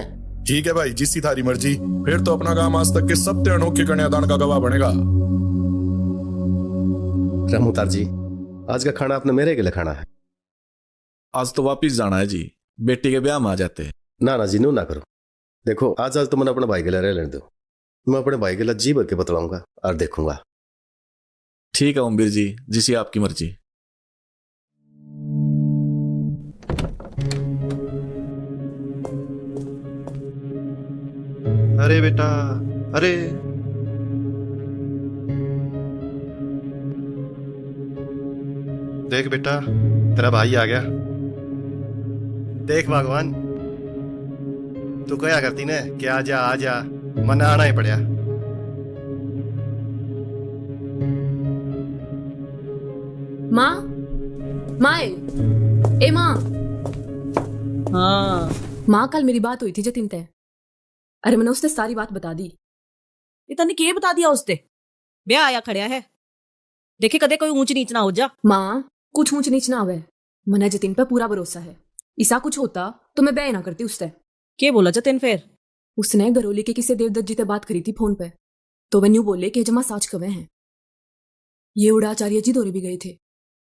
ठीक है भाई, जिसकी थारी मर्जी। फिर तो अपना काम आज तक के सब अनोखे कन्यादान का गवाह बनेगा। रामुतार जी, आज का खाना आपने मेरे के लिए खाना है। आज तो वापिस जाना है जी, बेटी के ब्याह में आ जाते। ना ना जी, नू ना करो। देखो आज तो मैंने अपने भाई के लिए रह लेने दो। मैं अपने भाई के लिए जी भर के बतलाऊंगा और देखूंगा। ठीक है ओमवीर जी, जिसी आपकी मर्जी। अरे बेटा, अरे देख बेटा, तेरा भाई आ गया। देख भगवान, तू क्या करती ने कि आजा आजा, मन आना ही पड़ा। माँ, माँ, ए माँ। हाँ माँ, कल मेरी बात हुई थी जतिन तय। अरे मैंने उसने सारी बात बता दी। इतनी के बता दिया उसने? ब्याह आया खड़िया है, देखे कदे कोई ऊंच नीच ना हो जा। माँ, कुछ ऊंच नीच ना हुए। मना जतिन पे पूरा भरोसा है। ऐसा कुछ होता तो मैं ब्याह ना करती उससे। के बोला जतिन फिर? उसने घरोली के किसी देवदत्त जी से बात करी थी फोन पे, तो वे न्यू बोले कि जमा साच कवे हैं। ये उड़ा आचार्य जी दौरे भी गए थे।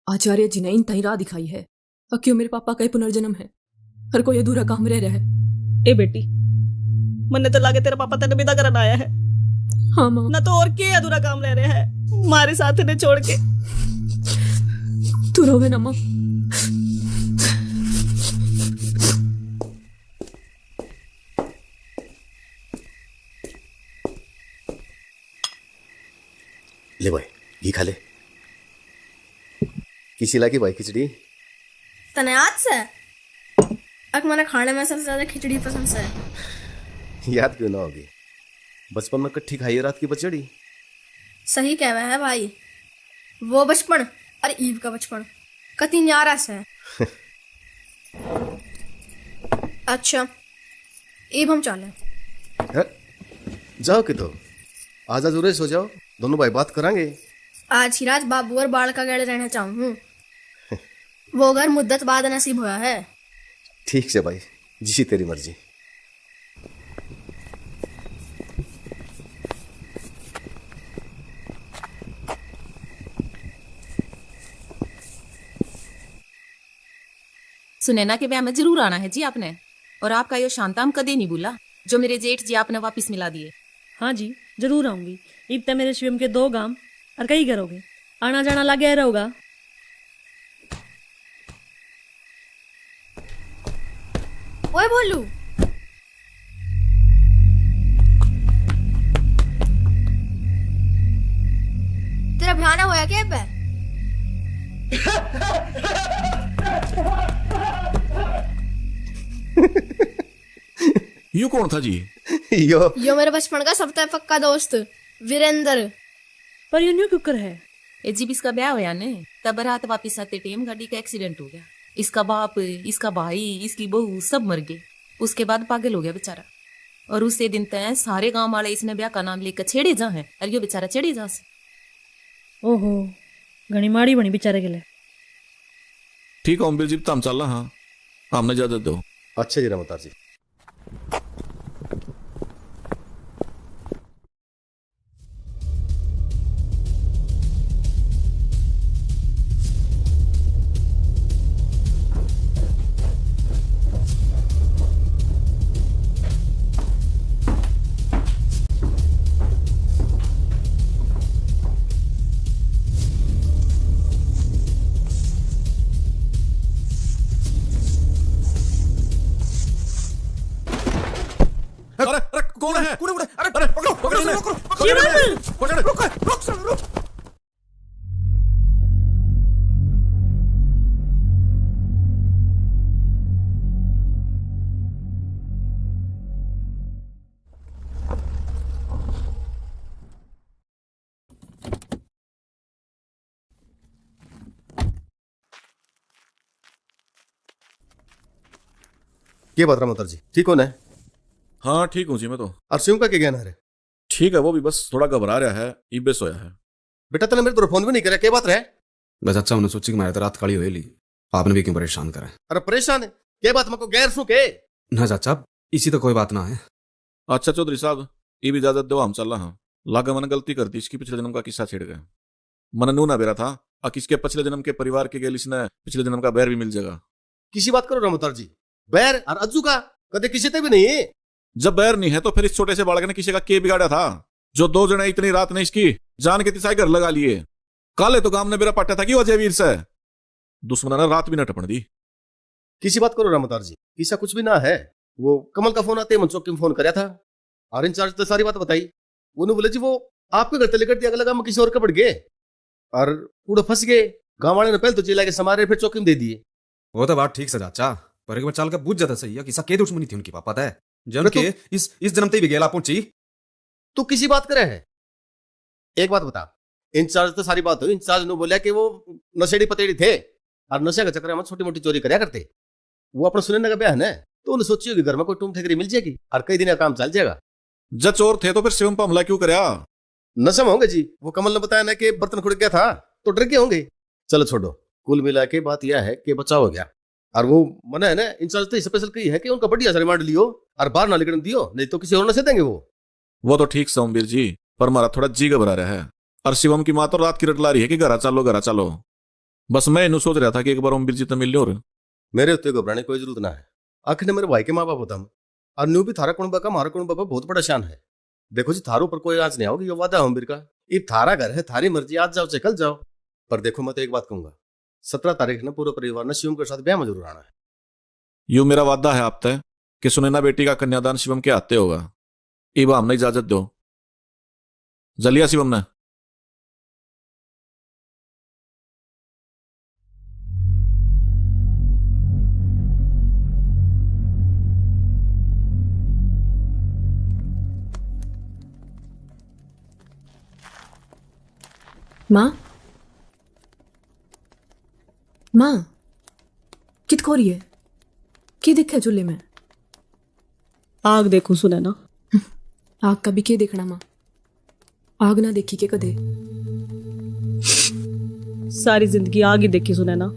आचार्य जी ने इन तही राह दिखाई है और क्यों मेरे पापा का ही पुनर्जन्म है, हर कोई अधूरा काम रह रहा है। ए बेटी, मन्ने तो लागे तेरा पापा तेने विदा करना आया है। हाँ माँ। ना तो और के अधूरा काम रह रहा है मारे साथ ने छोड़ के। तू रोवे ना माँ। ले भाई घी खा ले। किसी ला की भाई खिचड़ी तने याद से अक मैंने खाने में सबसे ज्यादा खिचड़ी पसंद से। याद क्यों ना होगी, बचपन में कट्ठी खाई है रात की बचड़ी। सही कह रहा है भाई, वो बचपन और ईव का बचपन कति न्यारा से। अच्छा ईव हम चले। जाओ कि तो आज आज उरे सो जाओ, दोनों भाई बात करांगे। आज ही रात बाबू और बाल का गड़े रहना चाहूँ। वो घर मुद्दत बाद नसीब हुआ है। ठीक से भाई, जी तेरी मर्जी। सुनैना के ब्याह में जरूर आना है जी आपने। और आपका यो शांताम कदे नहीं भूला जो मेरे जेठ जी आपने वापस मिला दिए। हाँ जी जरूर आऊंगी। इब तक मेरे शिवम के 2 गांव और कई करोगे, आना जाना लगे रहोगा। ओए बोलू, तेरा भयाना होया क्या पे? यू कौन था जी? यो मेरे बचपन का सबसे पक्का दोस्त वीरेंद्र। पर यू न्यू कुकर है। जब इसका ब्याह होया ने तब रात वापिस आते टाइम गाड़ी का एक्सीडेंट हो गया। इसका बाप, इसका भाई, इसकी बहू सब मर गए। उसके बाद पागल हो गया बेचारा। और उसे दिन तय सारे गांव वाले इसने ब्याह का नाम लेकर छेड़े जा है और यो बेचारा छेड़े जा से। ओहो घनी माड़ी बनी बेचारे के लिए। ठीक है अम्बिल जी, तो हम चल रहा। हाँ हमने इजाजत दो। अच्छा जी रामतार जी। कौन है? अरे पकड़ो पकड़ो रुक। ये बात रामतार जी ठीक हो ना? हाँ ठीक हूँ जी मैं तो। और शिव का क्या कहना है? ठीक है, वो भी बस थोड़ा घबरा रहा है, इबे सोया है। बेटा तने मेरे तो फोन भी नहीं करा, क्या बात रहे? बस अच्छा उन्हें सोची कि मैं रात काली हो ली, आपने भी क्यों परेशान करा? अरे परेशान है क्या बात, मको गैर सु के ना चाचा इसी तो कोई बात ना है। अच्छा चौधरी साहब ये भी इजाजत दो, हम चल रहा। लागा मैंने गलती कर दी, इसकी पिछले जन्म का किस्सा छिड़ गया। मन नू ना बेरा था और किसके पिछले जन्म के परिवार के गेल इसने पिछले जन्म का बैर भी मिल जाएगा। किसी बात करो रामतार जी, बैर और अज्जू का कदे किसी ते भी नहीं। जब बैर नहीं है तो फिर इस छोटे से बालक ने किसी का के बिगाड़ा था, जो 2 जने इतनी रात ने इसकी जान के तिसाई घर लगा लिए। काले तो गांव ने मेरा पट्टा था कि अजय वीर से दुश्मन ने रात भी न टपन दी। किसी बात करो रामतार जी, किसा कुछ भी ना है। वो कमल का फोन आते मन चौकी में फोन कराया था और इंचार्ज तो सारी बात बताई। वो बोले जी वो आपके घर तले कर दिया, लगा मैं किसी और का पड़ गए और पूरा फंस गए। गांव वाले ने पहले तो चिल्ला के समारे फिर चौकी में दे दिए। वो तो बात ठीक से चाचा, पर एक बार चाल का बुझ जाता सही है किसा के दुश्मनी थी उनकी पापा है जन के इस जन्म ते भी गेला पहुंची। तू किसी बात करे है? एक बात बता, इंचार्ज तो सारी बात हुई। इंचार्ज ने बोला कि वो नशेड़ी पतेड़ी थे और नशे का चक्कर में छोटी मोटी चोरी करया करते। वो अपना सुनने का बयान है तो उन्हें सोची होगी घर में कोई टूम ठेकरी मिल जाएगी और कई दिन का काम चल जाएगा। जब चोर थे तो फिर शिवम पर हमला क्यों करया? नशे में होंगे जी। वो कमल ने बताया ना कि बर्तन खुड़ गया था तो डर गए होंगे। चलो छोड़ो, कुल मिला के बात यह है कि बचाव हो गया। और वो मना है ना, इंचार्ज तो स्पेशल कही है कि उनका बढ़िया सा रिमांड लियो और बाहर ना निकलने दियो, नहीं तो किसी और नशे देंगे। वो तो ठीक सोमवीर जी, पर हमारा थोड़ा जी घबरा रहा है। और शिवम की माँ तो रात की रटला रही है कि घरा चलो। बस मैं इन्हें सोच रहा था कि एक बार ओमवीर जी तो मिल लो। और मेरे उत्ते घबराने कोई जरूरत ना है। आखिर ने मेरे भाई के माँ बाप होता और न्यू भी थारा कुण का हमारा कुण बहुत बड़ा शान है। देखो जी, थारो पर कोई आज नहीं आओगी, ये वादा है का। ये थारा घर है, थारी मर्जी, आज जाओ चाहे कल जाओ। पर देखो मैं तो एक बात कहूंगा, 17 तारीख ना पूरा परिवार ने शिवम के साथ ब्याह में जरूर आना है। यूं मेरा वादा है आप तय कि सुनैना बेटी का कन्यादान शिवम के हाथे होगा। इब हमने इजाजत दो। जलिया शिवम ने। माँ, माँ कित खो रही है? की दिखे चूल्हे में? आग देखूं सुनैना। आग का भी के देखना माँ? आग ना देखी के कदे? सारी जिंदगी आग ही देखी सुनैना।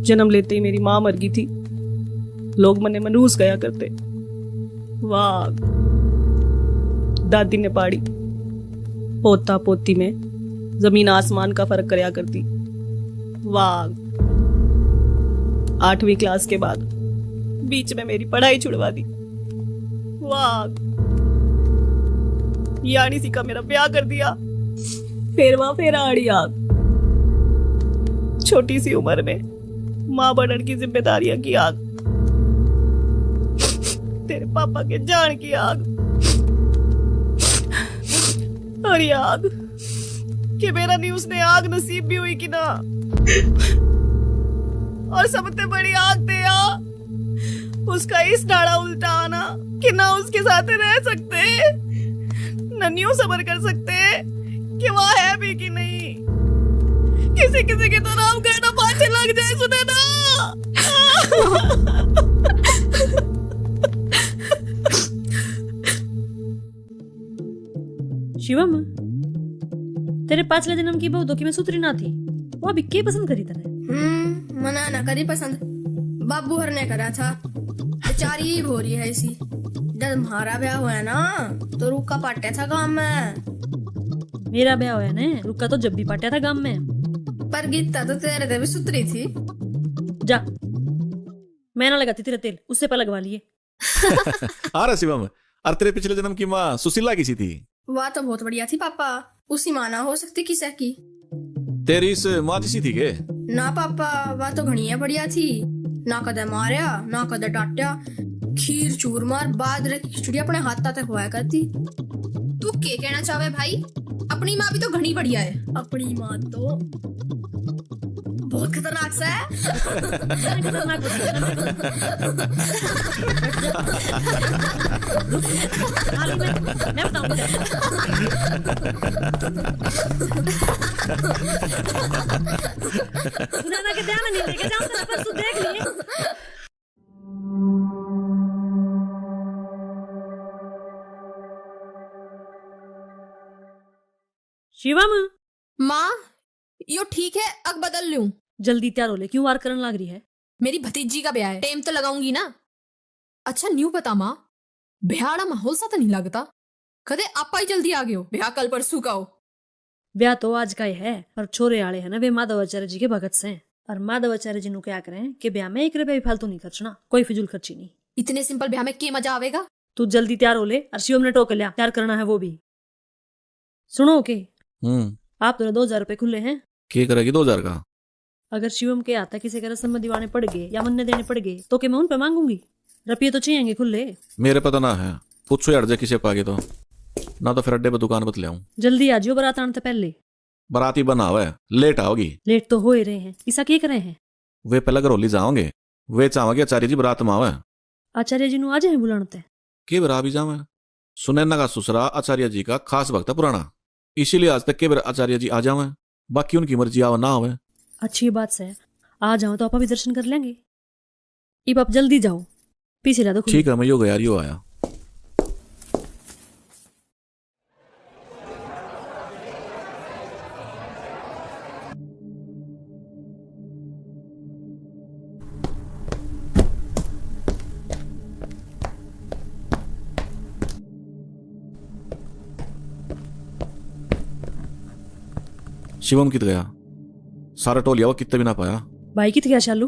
जन्म लेते ही मेरी माँ मर गई थी, लोग मने मनूस गया करते। वाह, दादी ने पाड़ी, पोता पोती में जमीन आसमान का फर्क करया करती। वाह, 8वीं क्लास के बाद बीच में मेरी पढ़ाई छुड़वा दी। वाह, यानी सी का मेरा ब्याह कर दिया। फेर आड़ी आग। छोटी सी उम्र में माँ बनने की जिम्मेदारियां की आग। तेरे पापा के जान की आग। और ये आग कि मेरा नहीं उसने आग नसीब भी हुई कि ना। और सबसे बड़ी आग थे उसका इस डाड़ा उल्टा आना कि ना उसके साथ रह सकते, न न्यू सबर कर सकते कि वह है भी कि नहीं। किसी किसी के तो नाम कहना पाछे लग जाए सुने ना। शिवम, तेरे पाछले जन्म की बहू तो कि मैं सुतरी ना थी, वो अभी के पसंद करी तने? मना ना करी पसंद, बाबू हर ने करा था। बेचारी हो रही है इसी। जब हमारा ब्याह हुआ है ना तो रुका पाटे था गांव में। मेरा ब्याह हुआ ने रुका तो जब भी पाटा था गांव में। पर गीता तो तेरे दे भी सुतरी थी। जा, मैं ना लगाती तेरा तेल, उससे पहले लगवा लिए। आ रहा शिवम, और तेरे पिछले जन्म की माँ सुशीला किसी थी? वाह तो बहुत बढ़िया थी पापा, उसी माँ ना हो सकती किसे की। तेरी इस माँ जैसी थी के? ना पापा, वह तो घनिया बढ़िया थी। ना कदे मारया ना कदे डांटा। खीर चूरमार बाजरे की खिचड़ी अपने हाथ तक हुआ करती। तू क्या कहना चाहे भाई? अपनी माँ भी तो घनी बढ़िया है। अपनी माँ तो बहुत खतरनाक सा है। मैं बताऊंगा। सुनैना के ध्यान नहीं लेके जाऊं तो परसों देख लिए। शिवम, माँ यो ठीक है, अग बदल लूं। जल्दी तैयार हो ले, क्यों वार करने लग रही है? मेरी भतीजी का ब्याह है, टाइम तो लगाऊंगी ना। अच्छा न्यू पता माँ, ब्याह माहौल सा तो नहीं लगता? कदे आपा ही जल्दी आ गए हो, ब्याह कल परसों का हो। ब्याह तो आज का ही है, पर छोरे आले है ना वे माधवाचार्य जी के भगत से। और माधवाचार्य जी नु क्या करें कि ब्याह में 1 रुपया भी फालतू नहीं खर्चना, कोई फिजूल खर्ची नहीं। इतने सिंपल ब्याह में क्या मजा आवेगा? तू जल्दी तैयार हो ले, और शिवम ने टोक लिया, तैयार करना है वो भी। सुनो के आप तो 2000 रुपए खुले हैं। क्या करेगी 2000 का? अगर शिवम के आता किसी का रस्म में दीवाने पड़ गए या मन्ने देने पड़ गए तो क्या मैं उन पे मांगूंगी? रुपये तो चाहिए खुले। मेरे पता ना है, पूछो यार किसे पागे तो ना तो फिर अड्डे पे दुकान बत ले आऊं। जल्दी आ जियो, बारात आने से पहले। बराती बना हुआ है, लेट आओगी। लेट तो हो ही रहे हैं, ऐसा क्या करे हैं? वे पहले घरोली जाओगे, वे चाहोगे आचार्य जी बरात में आवे। आचार्य जी नु आज है बुलाते के बरा भी जावे। सुनैना का ससुरा आचार्य जी का खास भक्त है पुराना, इसीलिए आज तक के बार आचार्य जी आ जावे, बाकी उनकी मर्जी आवे ना आवे। अच्छी बात से आ जाओ तो आप भी दर्शन कर लेंगे। इब आप जल्दी जाओ, पीछे ला दो। ठीक है, मैं यो गया, यो आया। शिवम कित गया? सारा टोलिया वो कितने भी ना पाया। भाई कित गया शालू?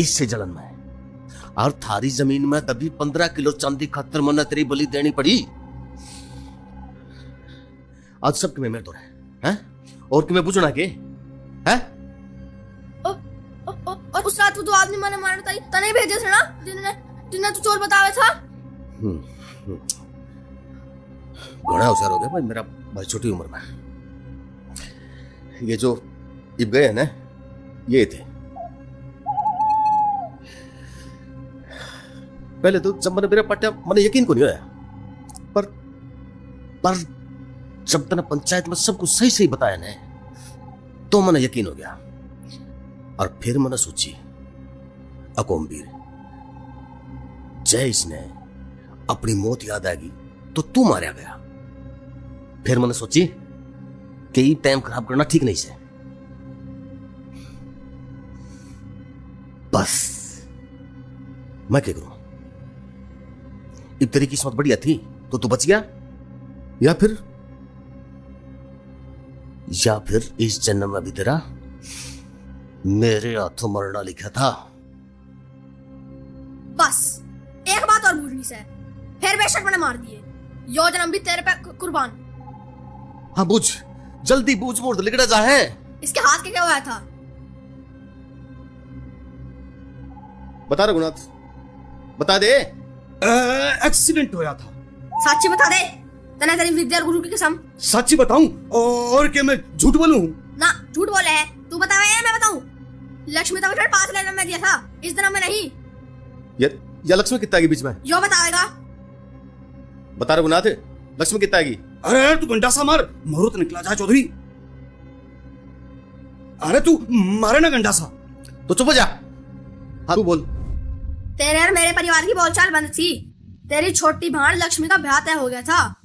इससे जलन में। और थारी जमीन में तभी 15 किलो चांदी खातर मना तेरी बलि देनी पड़ी। आज सब कि मैं तो हैं और कि मैं पूछना के हैं। और उस रात वो आदमी मैंने मारना था तने भेजे थे ना जिन्हें तू चोर बतावे था। घना होशियार हो गया भाई मेरा भाई छोटी उम्र में। ये जो इब गए हैं ना ये थे। पहले तो जब मैंने मेरा पट्टा मैंने यकीन को नहीं होया पर जब तने पंचायत में सब कुछ सही सही बताया ना तो मैंने यकीन हो गया। और फिर मैंने सोची अकोमबीर जय इसने अपनी मौत याद आएगी तो तू मारा गया। फिर मैंने सोची कि ये टाइम खराब करना ठीक नहीं से। बस मैं क्या करूं। इब तेरी किस्मत बढ़िया थी तो तू बच गया या फिर इस जन्म में भी तेरा मेरे हाथों मरना लिखा था। बस एक बात और पूछनी से फिर बेशक मैंने मार दिए यो जन्म भी तेरे पे कुर्बान। हाँ बूझ जल्दी बूझ मोड़ लिखड़ा जा है। इसके हाथ के क्या हुआ था बता रघुनाथ बता दे। एक्सीडेंट होया था। सच्ची बता दे तने तेरी विद्या और गुरु की कसम। सच्ची बताऊं और क्या मैं झूठ बोलूं। ना झूठ बोले है तू बतावे या मैं बताऊं। लक्ष्मी तो 5 लाख में दिया था इस जन्म में नहीं। या लक्ष्मी कितना की बीच में यो बतावेगा। बता रघुनाथ लक्ष्मी कितना की। अरे तू घंटा सा मार मुहूर्त निकला जा चौधरी। अरे तू मारे ना घंटा सा तो चुप हो जा। हाँ तू बोल। तेरे और मेरे परिवार की बोलचाल बंद थी। तेरी छोटी भाण लक्ष्मी का ब्याह तय हो गया था।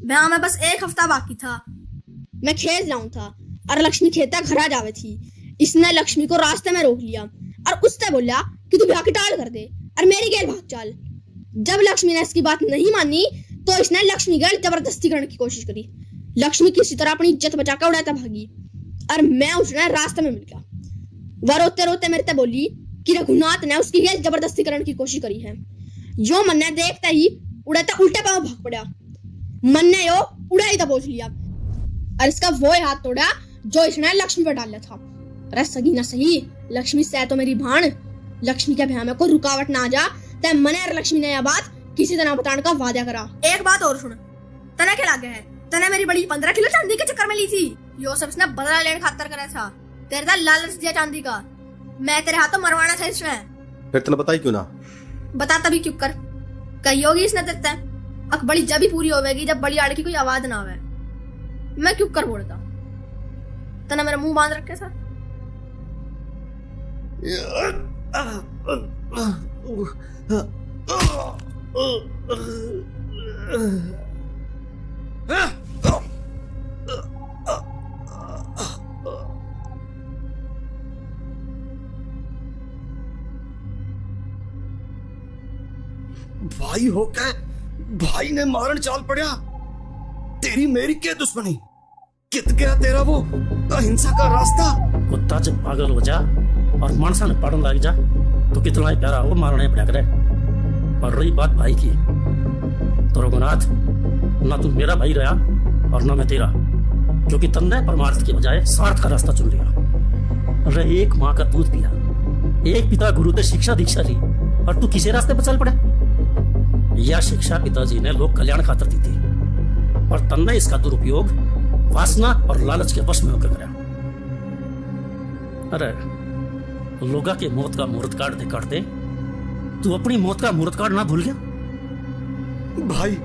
ब्याह में बस 1 हफ्ता बाकी था। मैं खेत जाऊं था और लक्ष्मी खेता घर जावे थी। इसने लक्ष्मी को रास्ते में रोक लिया और उससे बोला कि तू ब्याह की टाल कर दे और मेरी गेल भाग चल। जब लक्ष्मी ने इसकी बात नहीं मानी तो इसने लक्ष्मी गेल जबरदस्ती करने की कोशिश करी। लक्ष्मी किसी तरह अपनी इज्जत बचाकर उड़ाता भागी और मैं उसने रास्ते में मिल गया। वह रोते रोते मेरे से बोली कि रघुनाथ ने उसकी गेल जबरदस्ती करने की कोशिश करी है। यो मन ने देखते ही उड़ाता उल्टे पांव भाग पड़ा। मन ने यो उड़ाई दबोच लिया और इसका वो हाथ तोड़ा जो इसने लक्ष्मी पर डाला था। अरे सगी ना सही लक्ष्मी से तो मेरी भाण। लक्ष्मी के ब्याह में कोई रुकावट ना आ जा ते मने और लक्ष्मी ने यह बात किसी तरह बताने का वादा करा। एक बात और सुन तना क्या लागे है तने मेरी बड़ी 15 किलो चांदी के चक्कर में ली थी। यो सब इसने बदला लेने खातर करा था। तेरे दा लालच दिया चांदी का। मैं तेरे हाथों मरवाना था इसने। फिर तने बताई क्यों ना। बता तभी क्यों कर कही होगी इसने देते अक बड़ी जब ही पूरी होगी जब बड़ी आड़ की कोई आवाज ना आवे। मैं क्यों कर बोलता तने मेरा मुंह बांध रखे था। भाई हो के भाई ने मारन चाल पड़ा। तेरी मेरी क्या दुश्मनी कित गया तेरा वो अहिंसा का रास्ता। कुत्ता जब पागल हो जा और मानसा ने पढ़ने लग जा तो कितना ही प्यारा वो मारने पड़ा करे। और रही बात भाई की तो रघुनाथ ना तू मेरा भाई रहा और ना मैं तेरा क्योंकि तन्ने परमार्थ के बजाय स्वार्थ का रास्ता चुन लिया। अरे एक माँ का दूध पिया एक पिता गुरु से शिक्षा दीक्षा ली और तू किसी रास्ते पर चल पड़ा। यह शिक्षा पिताजी ने लोक कल्याण खातर दी थी और तन्ने इसका दुरुपयोग वासना और लालच के वश में होकर गया। अरे लोगा के मौत का मुहूर्त काटते तू अपनी मौत का मुहूर्त काट ना भूल गया। भाई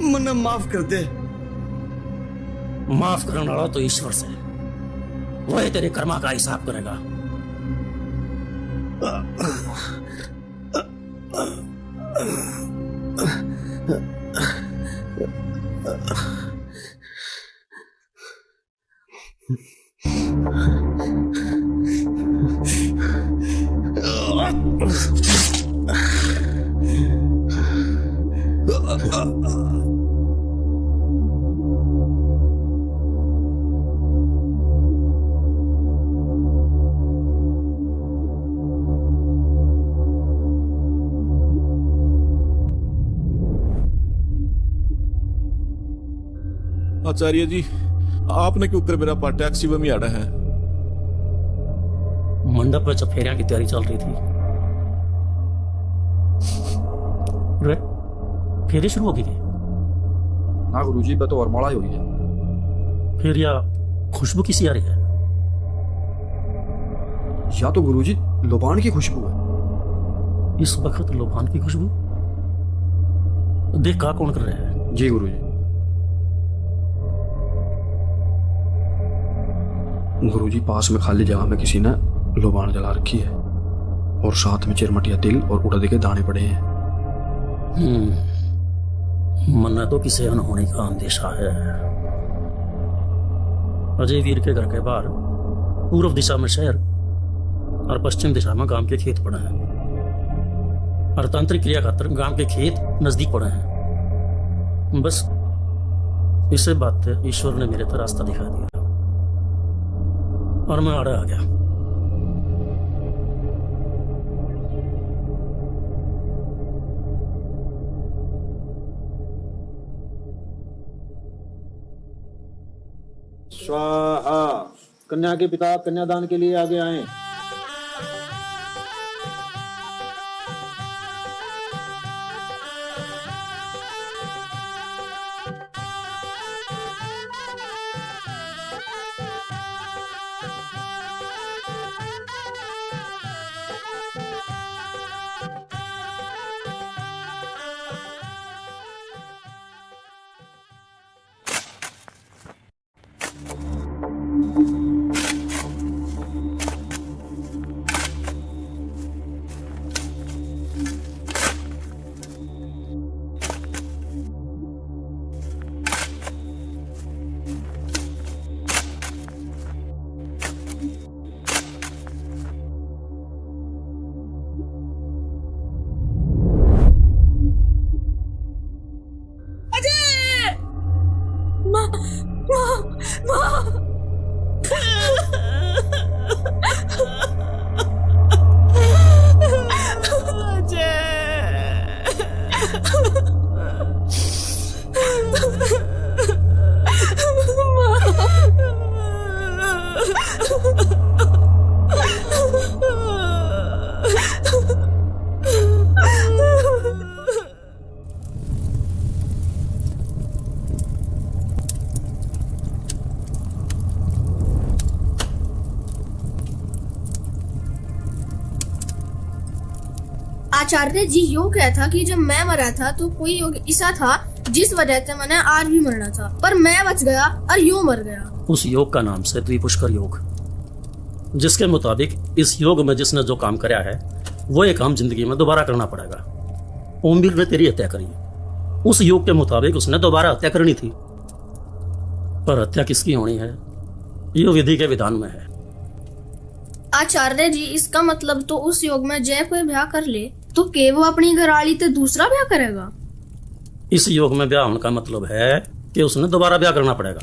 मन्ना माफ कर दे। माफ करने वाला तो ईश्वर से वही तेरे कर्मा का हिसाब करेगा। आचार्य जी, आपने क्यों कर मेरा पार्ट टैक्सी में आड़ा है? मंडप में चफेरिया की तैयारी चल रही थी। रे, फेरी शुरू होगी क्या? ना गुरुजी, पे तो और मौड़ा ही हुई है। फिर या खुशबू किसी आ रही है? या तो गुरुजी लोबान की खुशबू है। इस वक्त लोबान की खुशबू? देख का कौन कर रहा है? जी गुरुजी। गुरुजी, पास में खाली जगह में किसी ने लोबान जला रखी है और साथ में चिरमटिया तिल और उड़द के दाने पड़े हैं। मन्ना तो किसी अनहोनी का अंदेशा है। अजय वीर के घर के बाहर पूर्व दिशा में शहर और पश्चिम दिशा में गांव के खेत पड़े हैं। अर्थतांत्रिक क्रिया खातर गांव के खेत नजदीक पड़े हैं। बस इसे बात ईश्वर ने मेरे तरह रास्ता दिखा दिया और मैं आड़े आ गया। स्वाहा। कन्या के पिता कन्यादान के लिए आगे आए। आचार्य जी यूं कहता कि जब मैं मरा था तो कोई योग ऐसा था जिस वजह से मैंने आज भी मरना था, पर मैं बच गया और यूं मर गया। उस योग का नाम है द्विपुष्कर योग, जिसके मुताबिक इस योग में जिसने जो काम कराया है वो ये काम जिंदगी में दोबारा करना पड़ेगा। ओमवीर ने तेरी हत्या करी, उस योग के मुताबिक उसने दोबारा हत्या करनी थी, पर हत्या किसकी होनी है ये विधि के विधान में है। आचार्य जी, इसका मतलब तो उस योग में जय कोई ब्याह कर ले तो के वो अपनी घरवाली से दूसरा ब्याह करेगा। इस योग में ब्याह होने का मतलब है कि उसने दोबारा ब्याह करना पड़ेगा।